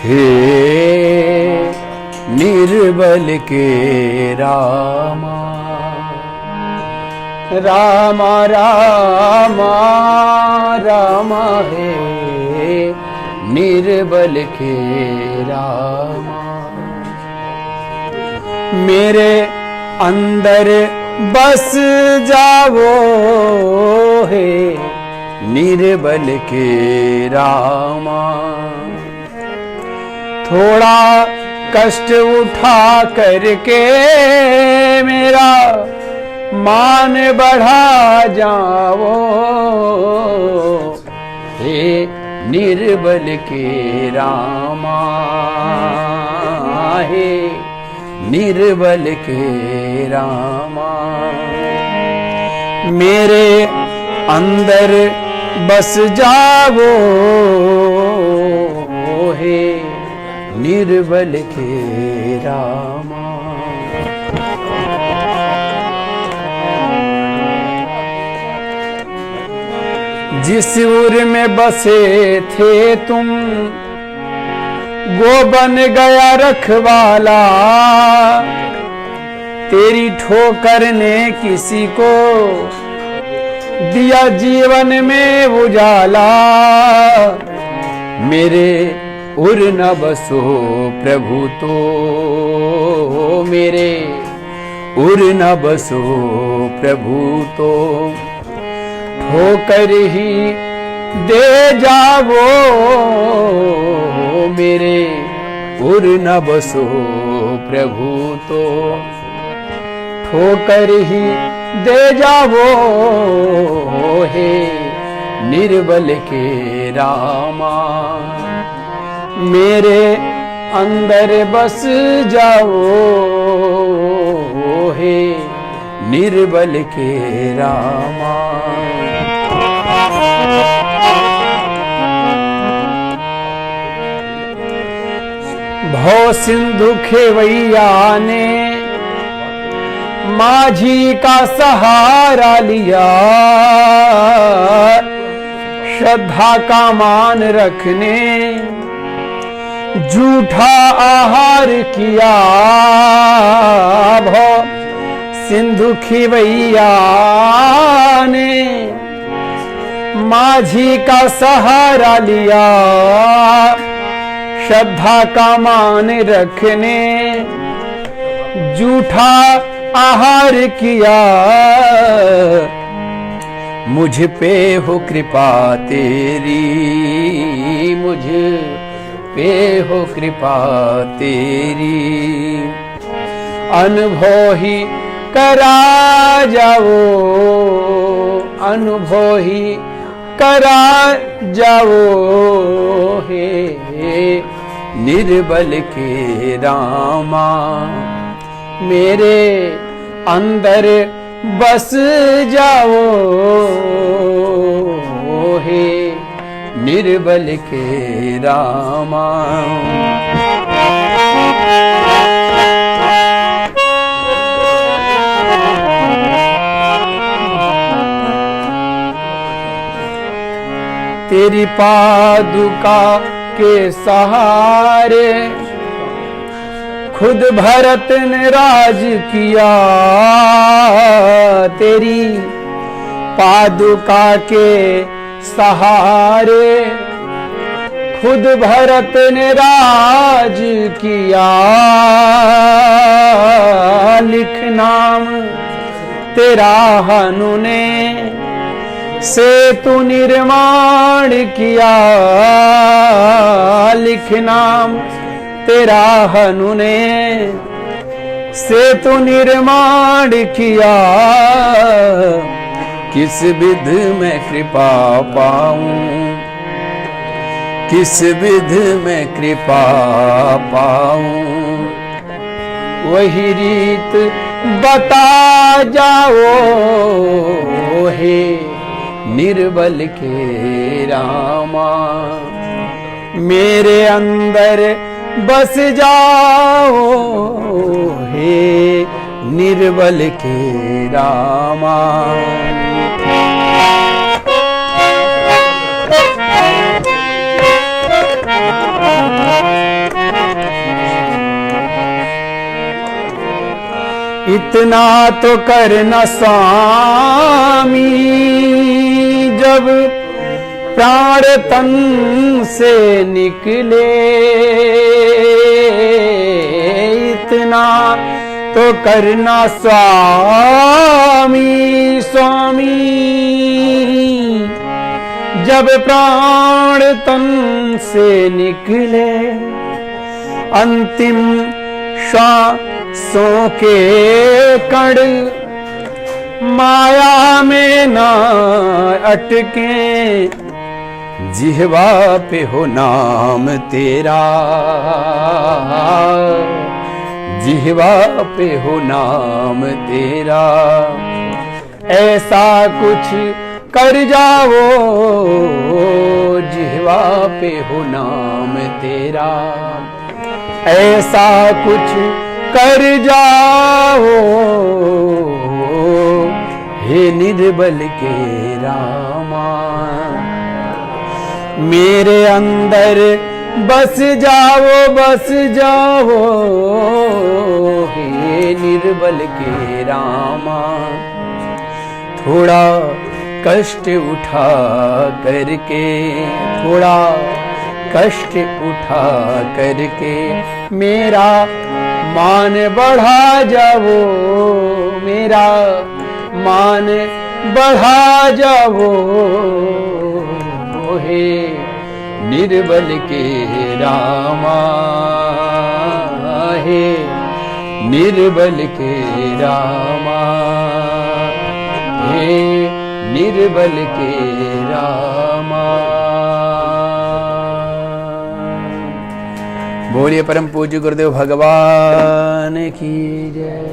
हे निर्बल के रामा, रामा रामा रामा, हे निर्बल के रामा। मेरे अंदर बस जाओ, हे निर्बल के रामा। थोड़ा कष्ट उठा करके मेरा मान बढ़ा जाओ, हे निर्बल के रामा। हे निर्बल के रामा। मेरे अंदर बस जाओ, हे निर्बल के रामा। जिस उर में बसे थे तुम, वो बन गया रखवाला। तेरी ठोकर ने किसी को दिया जीवन में उजाला। मेरे उर न बसो प्रभु तो, मेरे उर न बसो प्रभु तो। ठोकर ही दे जाओ, मेरे उर न बसो प्रभु तो। ठोकर ही दे जाओ, हे निर्बल के रामा। मेरे अंदर बस जाओ, हे निर्बल के रामा। भव सिंधु खेवैया ने माझी का सहारा लिया, श्रद्धा का मान रखने झूठा आहार किया। भव सिंधु खेवैया ने माझी का सहारा लिया, श्रद्धा का मान रखने झूठा आहार किया। मुझ पे हो कृपा तेरी, मुझ पे हो कृपा तेरी, अनुभव ही करा जाओ, अनुभव ही करा जाओ हे निर्बल के रामा, मेरे अंदर बस जाओ हे निर्बल के रामा। तेरी पादुका के सहारे खुद भरत ने राज किया, तेरी पादुका के सहारे खुद भरत ने राज किया। लिख नाम तेरा हनु ने सेतु निर्माण किया, लिख नाम तेरा हनु ने सेतु निर्माण किया। किस विध में कृपा पाऊं, किस विध में कृपा पाऊं, वही रीत बता जाओ हे निर्बल के रामा, मेरे अंदर बस जाओ हे निर्बल के रामा। इतना तो करना स्वामी, जब प्राण तन से निकले, इतना तो करना स्वामी, स्वामी जब प्राण तन से निकले, अंतिम श्वासों के कण माया में ना अटके, जिह्वा पे हो नाम तेरा, जिह्वा पे हो नाम तेरा। ऐसा कुछ कर जाओ जिह्वा पे हो नाम तेरा, ऐसा कुछ कर जाओ हे निर्बल के रामा, मेरे अंदर बस जाओ, बस जाओ हे निर्बल के रामा। थोड़ा कष्ट उठा करके, थोड़ा कष्ट उठा करके मेरा मान बढ़ा जाओ, मेरा मान बढ़ा जाओ हे निर्बल के रामा, हे निर्बल के रामा, हे निर्बल के रामा। बोलिए परम पूज्य गुरुदेव भगवान की जय।